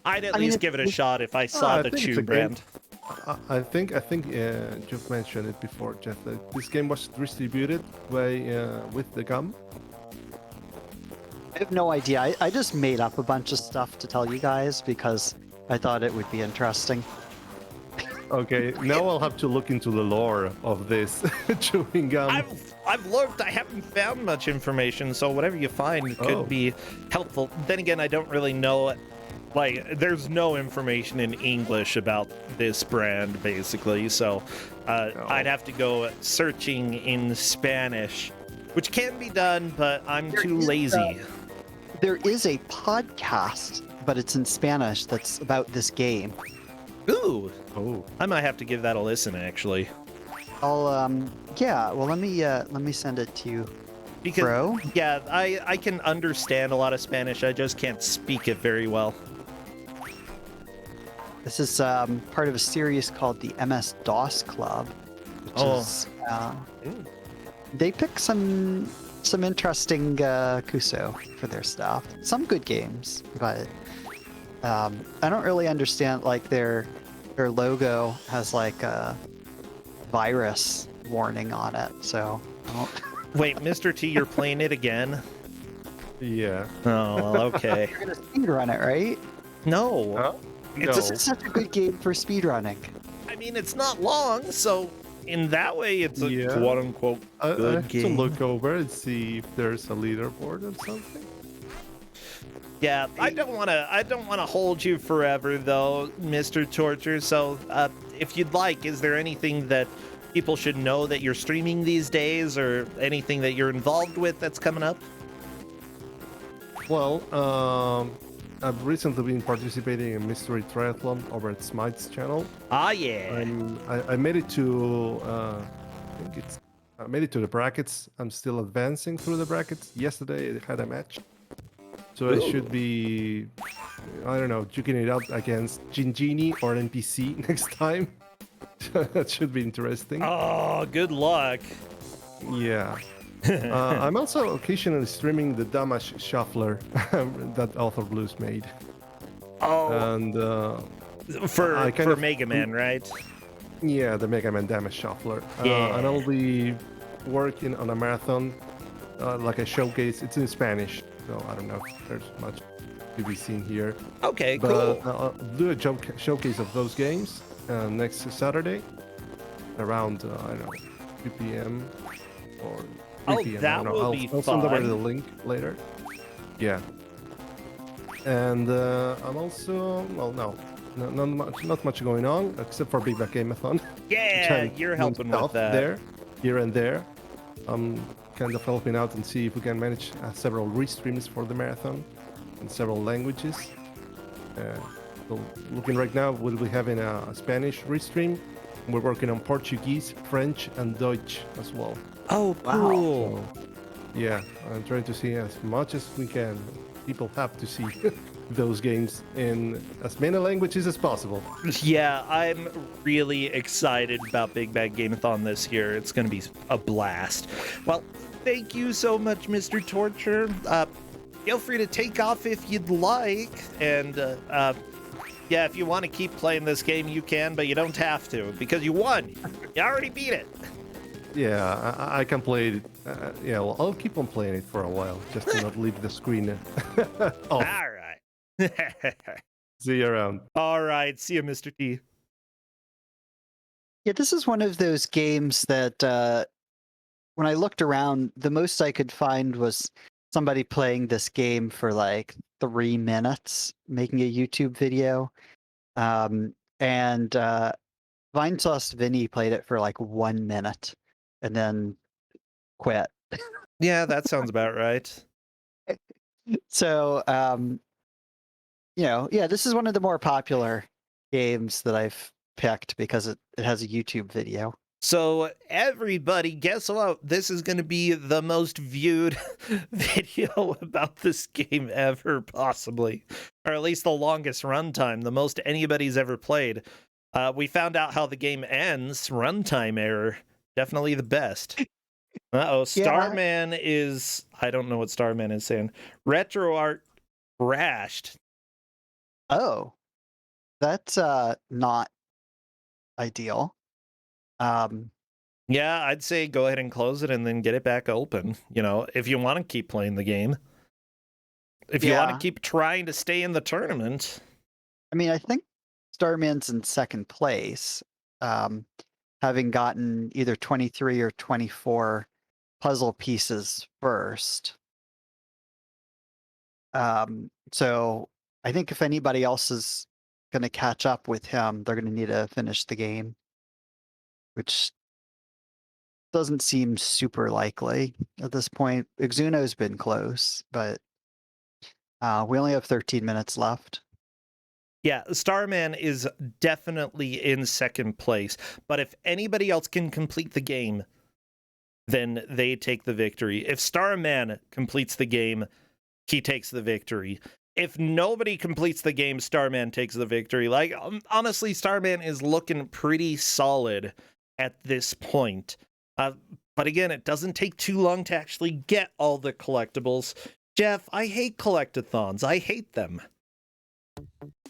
I'd at least give it a shot if I saw the Cheiw brand. I think you've mentioned it before, Jeff. That this game was distributed with the gum. I have no idea. I just made up a bunch of stuff to tell you guys because I thought it would be interesting. Okay, now I'll have to look into the lore of this chewing gum. I've looked. I haven't found much information, so whatever you find could be helpful. Then again, I don't really know. Like, there's no information in English about this brand, basically. So I'd have to go searching in Spanish, which can be done, but I'm too lazy. There is a podcast, but it's in Spanish, that's about this game. Ooh. Oh. I might have to give that a listen, actually. Yeah, well, let me send it to you, bro. Yeah, I can understand a lot of Spanish, I just can't speak it very well. This is part of a series called the MS-DOS Club, which is, they pick some interesting Kuso for their stuff. Some good games, but I don't really understand, like, their logo has like a virus warning on it, so I don't... Wait, Mr. T, you're playing it again? Yeah. Oh, okay. You're gonna speedrun it, right? No. Huh? It's such a good game for speedrunning. I mean, it's not long, so in that way, it's a quote-unquote good game. I have to look over and see if there's a leaderboard or something. Yeah, I don't want to hold you forever, though, Mr. Torture. So, if you'd like, is there anything that people should know that you're streaming these days, or anything that you're involved with that's coming up? Well, I've recently been participating in Mystery Triathlon over at Smite's channel. Ah, yeah. I made it to I made it to the brackets. I'm still advancing through the brackets. Yesterday I had a match. So I should be, I don't know, duking it out against Gingini or NPC next time. That should be interesting. Oh, good luck. Yeah. I'm also occasionally streaming the Damage Shuffler that Author Blues made. Oh. And for Mega Man, right? Yeah, the Mega Man Damage Shuffler. Yeah. And I'll be working on a marathon, like a showcase. It's in Spanish, so I don't know if there's much to be seen here. Okay, but cool. I'll do a showcase of those games next Saturday around, I don't know, 2 p.m. or 3 p.m. That will be I'll send over the link later. Yeah. And I'm also, well, not much going on except for Big Back Gameathon. Yeah, you're helping with that. Here and there. I'm kind of helping out and see if we can manage several restreams for the marathon in several languages. So looking right now, we'll be having a Spanish restream. We're working on Portuguese, French, and Deutsch as well. Oh, cool. So, yeah, I'm trying to see as much as we can. People have to see those games in as many languages as possible. Yeah, I'm really excited about Big Bad Gameathon this year. It's going to be a blast. Well, thank you so much, Mr. Torture. Feel free to take off if you'd like. And, yeah, if you want to keep playing this game, you can, but you don't have to, because you won. You already beat it. Yeah, I can play it. Yeah, well, I'll keep on playing it for a while, just to not leave the screen off. All right. See you around. All right. See you, Mr. T. Yeah, this is one of those games that when I looked around, the most I could find was somebody playing this game for like 3 minutes, making a YouTube video. And Vinesauce Vinny played it for like 1 minute and then quit. Yeah, that sounds about right. So Yeah, this is one of the more popular games that I've picked because it has a YouTube video. So everybody, guess what? This is going to be the most viewed video about this game ever, possibly. Or at least the longest runtime, the most anybody's ever played. We found out how the game ends. Runtime error. Definitely the best. Uh-oh, Starman is... I don't know what Starman is saying. RetroArt crashed. Oh, that's not ideal. Yeah, I'd say go ahead and close it and then get it back open. If you want to keep playing the game. If you want to keep trying to stay in the tournament. I mean, I think Starman's in second place, having gotten either 23 or 24 puzzle pieces first. So I think if anybody else is going to catch up with him, they're going to need to finish the game, which doesn't seem super likely at this point. Exuno's been close, but we only have 13 minutes left. Yeah, Starman is definitely in second place, but if anybody else can complete the game, then they take the victory. If Starman completes the game, he takes the victory. If nobody completes the game, Starman takes the victory. Like, honestly, Starman is looking pretty solid at this point. But again, it doesn't take too long to actually get all the collectibles. Jeff, I hate collectathons. I hate them.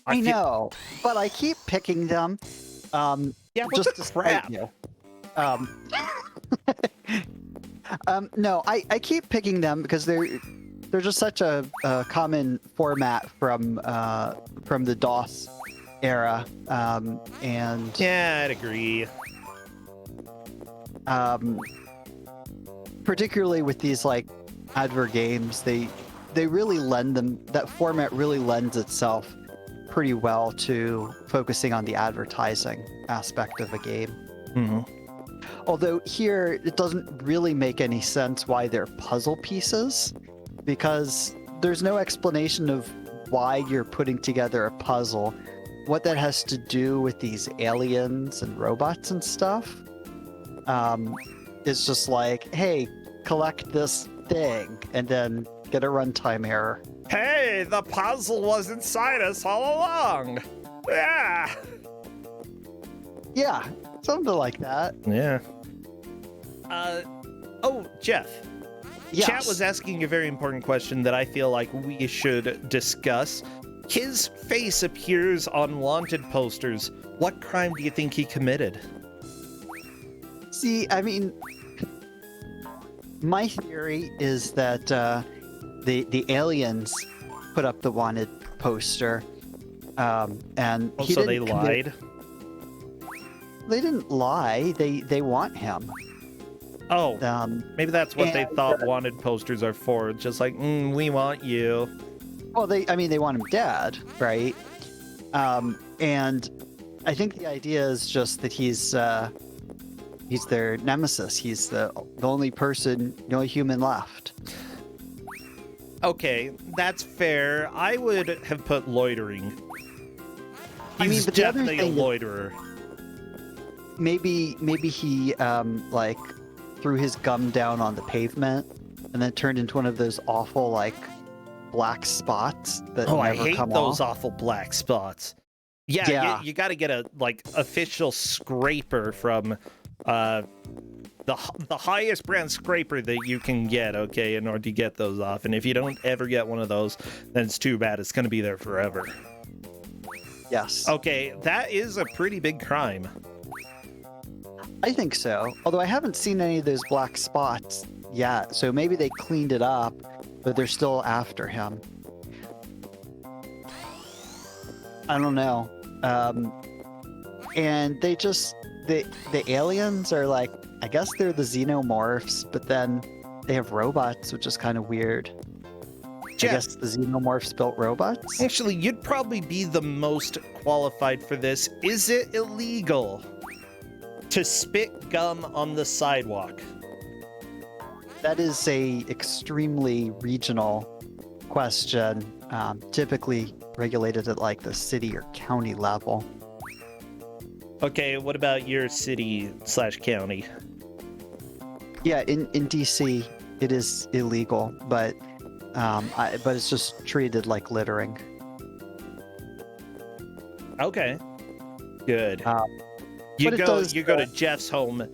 I know, but I keep picking them. Yeah, just to crap. You. No, I keep picking them because they're just such a common format from the DOS era, and yeah, I'd agree. Particularly with these like adver games, they really that format really lends itself pretty well to focusing on the advertising aspect of a game. Mm-hmm. Although here it doesn't really make any sense why they're puzzle pieces, because there's no explanation of why you're putting together a puzzle, what that has to do with these aliens and robots and stuff. It's just like, hey, collect this thing, and then get a runtime error. Hey, the puzzle was inside us all along. Yeah. Yeah, something like that. Yeah. Oh, Jeff. Yes. Chat was asking a very important question that I feel like we should discuss. His face appears on wanted posters. What crime do you think he committed? See, I mean, my theory is that the aliens put up the wanted poster, and he so didn't they lied? They didn't lie. They want him. Oh, maybe that's what they thought wanted posters are for. Just like, we want you. Well, they want him dead, right? And I think the idea is just that he's their nemesis. He's the only person, the only human left. Okay, that's fair. I would have put loitering. He's but definitely a loiterer. Maybe he like threw his gum down on the pavement and then turned into one of those awful like black spots that never I hate come those off. awful black spots. Yeah. You got to get a like official scraper from the highest brand scraper that you can get, okay, in order to get those off. And if you don't ever get one of those, then it's too bad. It's going to be there forever. Yes. Okay, that is a pretty big crime. I think so. Although I haven't seen any of those black spots yet, so maybe they cleaned it up, but they're still after him. I don't know. And they just the aliens are like, I guess they're the xenomorphs, but then they have robots, which is kind of weird. Jeff, I guess the xenomorphs built robots? Actually, you'd probably be the most qualified for this. Is it illegal to spit gum on the sidewalk? That is a extremely regional question, typically regulated at like the city or county level. Okay, what about your city/county? Yeah, in DC it is illegal, but but it's just treated like littering. Okay, good. You but it go does, you go to Jeff's home,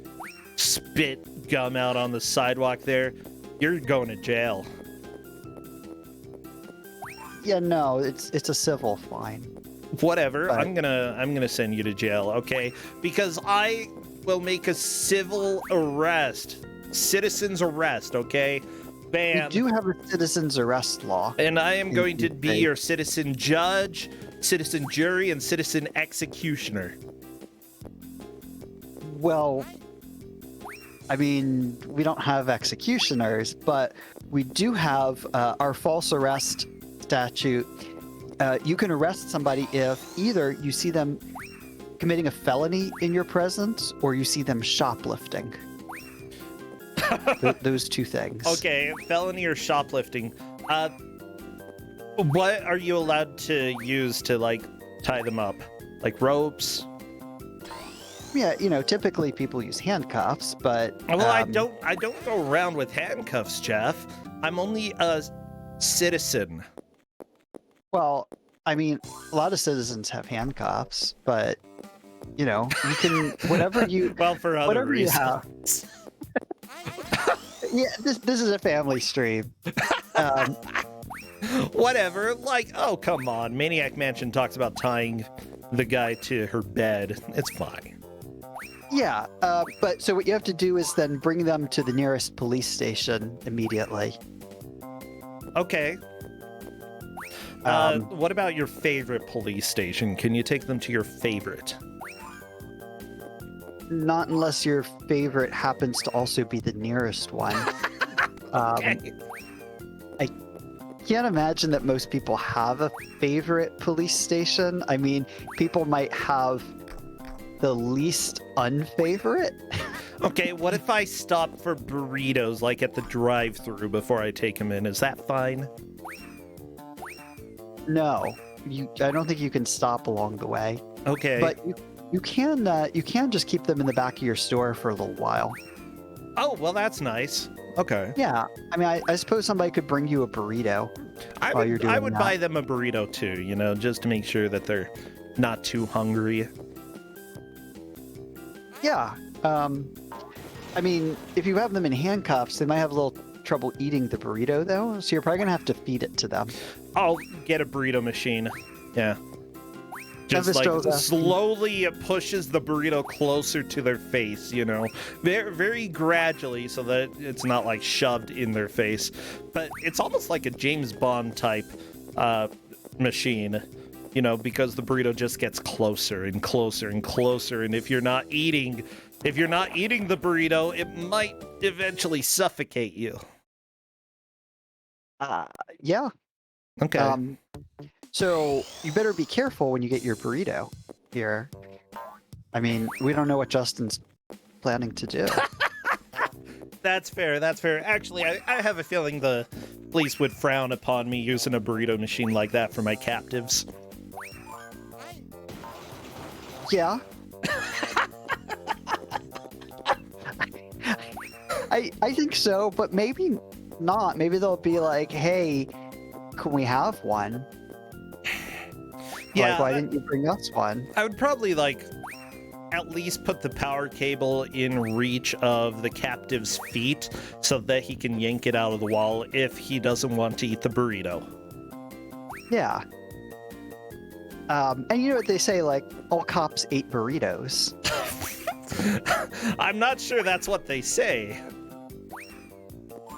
spit gum out on the sidewalk there, you're going to jail. Yeah, no, it's a civil fine. Whatever, But- I'm gonna send you to jail, okay? Because I will make a civil arrest, citizen's arrest, okay? We Bam. do have a citizen's arrest law. And I am going to be Okay. your citizen judge, citizen jury, and citizen executioner. Well, I mean, we don't have executioners, but we do have our false arrest statute. You can arrest somebody if either you see them committing a felony in your presence or you see them shoplifting. Those two things. Okay, felony or shoplifting. What are you allowed to use to like tie them up? Like ropes? Yeah, typically people use handcuffs, but Well, I don't go around with handcuffs, Jeff. I'm only a citizen. Well, I mean, a lot of citizens have handcuffs, but you can whatever you Well, for other whatever you reasons. have. Yeah, this is a family stream. Whatever. Like, oh, come on. Maniac Mansion talks about tying the guy to her bed. It's fine. Yeah, but so what you have to do is then bring them to the nearest police station immediately. Okay. What about your favorite police station? Can you take them to your favorite? Not unless your favorite happens to also be the nearest one. Okay. I can't imagine that most people have a favorite police station. I mean, people might have the least unfavorite. Okay, what if I stop for burritos, like at the drive-thru before I take them in? Is that fine? No, I don't think you can stop along the way. Okay. But you can just keep them in the back of your store for a little while. Oh, well, that's nice. Okay. Yeah, I mean, I suppose somebody could bring you a burrito. I While you're would, doing I would that. buy them a burrito too, just to make sure that they're not too hungry. Yeah. I mean, if you have them in handcuffs, they might have a little trouble eating the burrito, though. So you're probably gonna have to feed it to them. I'll get a burrito machine. Yeah. Just Elvis like Joe's asking- slowly it pushes the burrito closer to their face, very, very gradually so that it's not like shoved in their face. But it's almost like a James Bond type machine, because the burrito just gets closer and closer and closer. And if you're not eating the burrito, it might eventually suffocate you. Yeah. Okay. So you better be careful when you get your burrito here. I mean, we don't know what Justin's planning to do. That's fair. That's fair. Actually, I have a feeling the police would frown upon me using a burrito machine like that for my captives. Yeah. I think so, but maybe not. Maybe they'll be like, hey, can we have one? Yeah, Like, why didn't you bring us one? I would probably at least put the power cable in reach of the captive's feet so that he can yank it out of the wall if he doesn't want to eat the burrito. Yeah. And you know what they say, like, all cops ate burritos. I'm not sure that's what they say.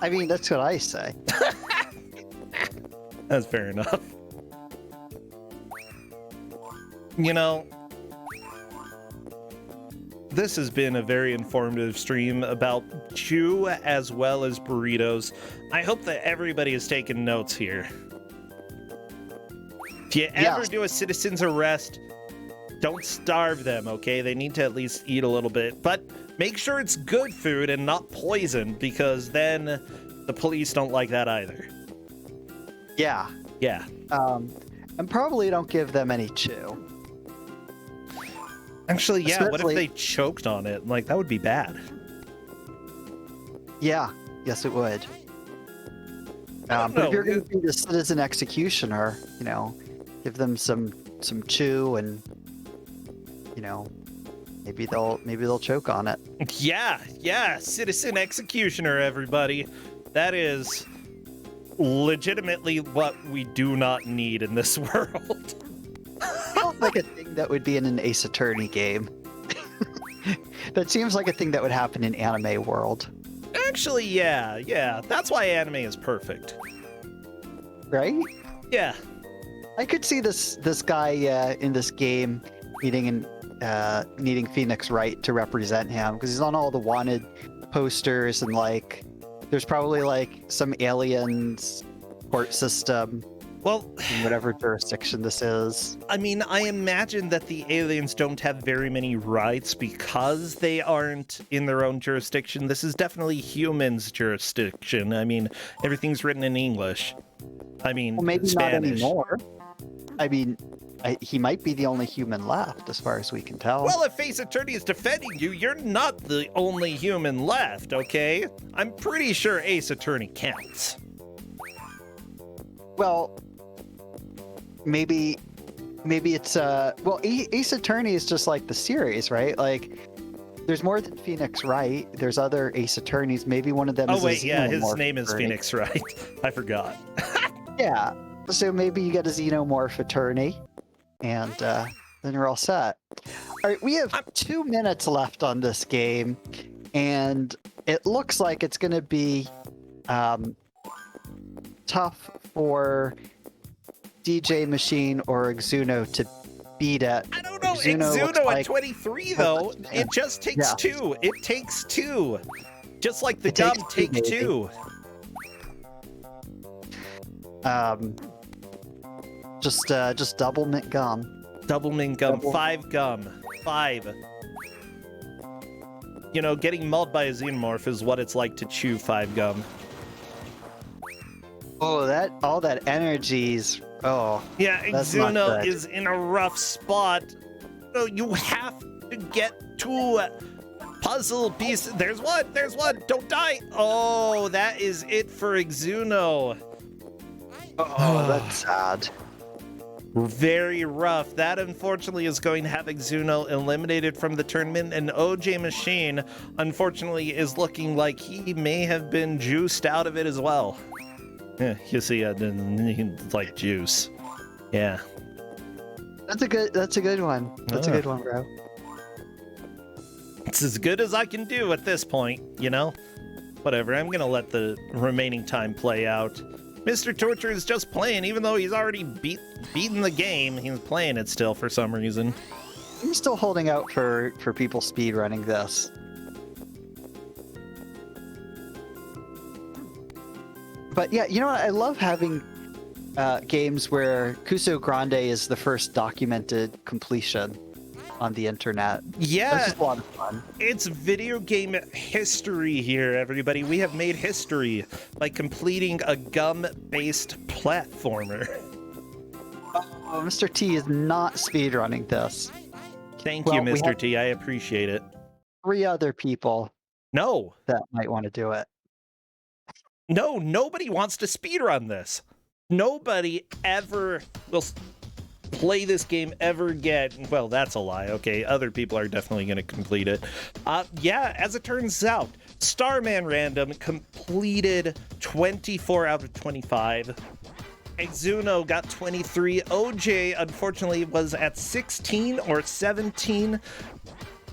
I mean, that's what I say. That's fair enough. This has been a very informative stream about chew as well as burritos. I hope that everybody has taken notes here. If you ever Yes. do a citizen's arrest, don't starve them, okay? They need to at least eat a little bit. But make sure it's good food and not poison, because then the police don't like that either. Yeah. Yeah. And probably don't give them any chew. Actually, yeah, what if Especially- they choked on it? Like, that would be bad. Yeah. Yes, it would. I don't But know. if you're going to be the citizen executioner, give them some chew, and maybe they'll choke on it. Yeah, citizen executioner, everybody. That is legitimately what we do not need in this world. Sounds like a thing that would be in an Ace Attorney game. That seems like a thing that would happen in anime world, Actually, yeah. That's why anime is perfect. right? Yeah. I could see this guy in this game needing Phoenix Wright to represent him, because he's on all the wanted posters, and there's probably some aliens court system Well, in whatever jurisdiction this is. I mean, I imagine that the aliens don't have very many rights because they aren't in their own jurisdiction. This is definitely humans' jurisdiction. I mean, everything's written in English. I mean, Well, maybe Spanish. not anymore. I mean, he might be the only human left, as far as we can tell. Well, if Ace Attorney is defending you, you're not the only human left, okay? I'm pretty sure Ace Attorney counts. Well, maybe it's Ace Attorney is just like the series, right? There's more than Phoenix Wright. There's other Ace Attorneys. Maybe one of them is Oh wait, a yeah, his xenomorph name is attorney. Phoenix Wright. I forgot. Yeah. So maybe you get a xenomorph attorney, and then you're all set. All right, we have 2 minutes left on this game, and it looks like it's going to be tough for DJ Machine or Exuno to beat it. I don't know, Exuno looks Exuno at like- 23 though, it just takes Yeah. 2. It takes 2. Just like the It gum takes two, take maybe. 2. Just double mint gum. Double mint gum, Double- 5 gum. 5. Getting mauled by a xenomorph is what it's like to chew 5 gum. Oh, all that energy's. Oh, Yeah, That's not Exuno good. is in a rough spot. So you have to get 2 puzzle pieces. There's one. Don't die. Oh, that is it for Exuno. oh, that's sad. Very rough. That unfortunately is going to have Exuno eliminated from the tournament, and OJ Machine unfortunately is looking like he may have been juiced out of it as well. Yeah, you see, it's like juice. Yeah. That's a good one. That's a good one, bro. It's as good as I can do at this point, Whatever, I'm gonna let the remaining time play out. Mr. Torture is just playing, even though he's already beaten the game, he's playing it still for some reason. I'm still holding out for people speedrunning this. But yeah, you know what? I love having games where Kuso6rande is the first documented completion on the internet. That's Yeah, just a lot of fun. it's video game history here, everybody. We have made history by completing a gum-based platformer. Oh, Mr. T is not speedrunning this. Thank you, Well, we Mr. have- T. I appreciate it. 3 other people No, that might want to do it. no, nobody wants to speedrun this. Nobody ever will play this game ever again. Well, that's a lie. Okay, other people are definitely going to complete it. Yeah, as it turns out, Starman Random completed 24 out of 25. Exuno got 23. OJ, unfortunately, was at 16 or 17.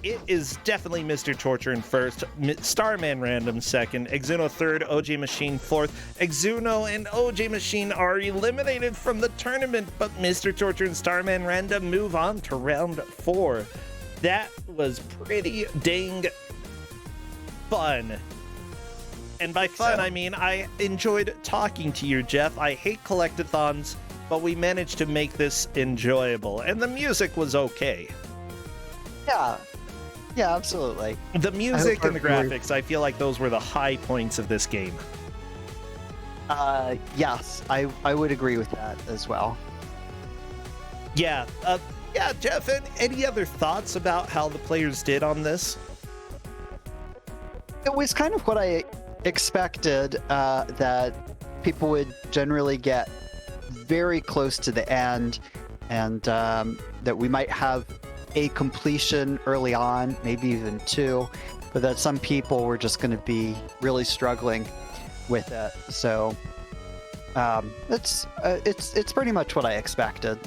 It is definitely Mr. Torture in first, Starman Random second, Exuno third, OJ Machine fourth. Exuno and OJ Machine are eliminated from the tournament, but Mr. Torture and Starman Random move on to round 4. That was pretty dang fun. And by fun, I mean I enjoyed talking to you, Jeff. I hate collectathons, but we managed to make this enjoyable, and the music was okay. Yeah, absolutely. The music and the our viewers- graphics, I feel like those were the high points of this game. Yes, I would agree with that as well. Yeah. Yeah, Jeff, any other thoughts about how the players did on this? It was kind of what I expected, that people would generally get very close to the end, and that we might have a completion early on, maybe even two, but that some people were just going to be really struggling with it. So it's pretty much what I expected.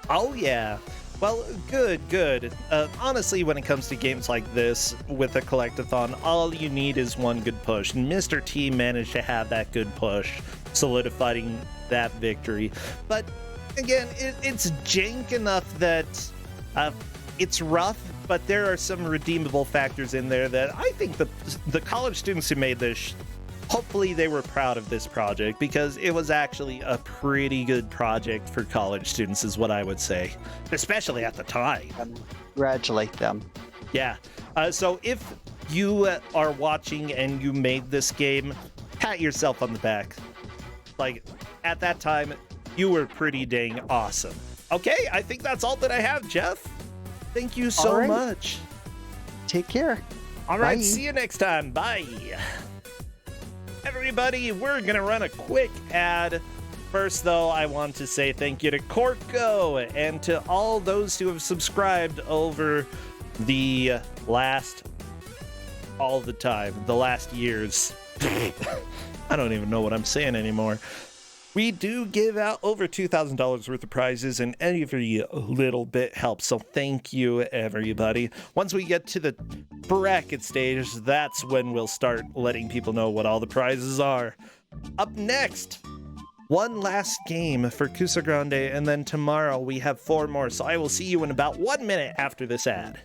Oh, yeah. Well, good. Honestly, when it comes to games like this with a collectathon, all you need is one good push. And Mr. T managed to have that good push, solidifying that victory. But again, it's jank enough that it's rough, but there are some redeemable factors in there that I think the college students who made this, hopefully they were proud of this project, because it was actually a pretty good project for college students is what I would say, especially at the time. Congratulate them. Yeah. So if you are watching and you made this game, pat yourself on the back. Like, at that time, you were pretty dang awesome. Okay, I think that's all that I have, Jeff. Thank you so All right. much. Take care. All right, Bye. see you next time. Bye. Everybody, we're going to run a quick ad. First, though, I want to say thank you to Corko and to all those who have subscribed over the last years. I don't even know what I'm saying anymore. We do give out over $2,000 worth of prizes, and every little bit helps. So thank you, everybody. Once we get to the bracket stage, that's when we'll start letting people know what all the prizes are. Up next, one last game for Kuso6rande, and then tomorrow we have 4 more. So I will see you in about 1 minute after this ad.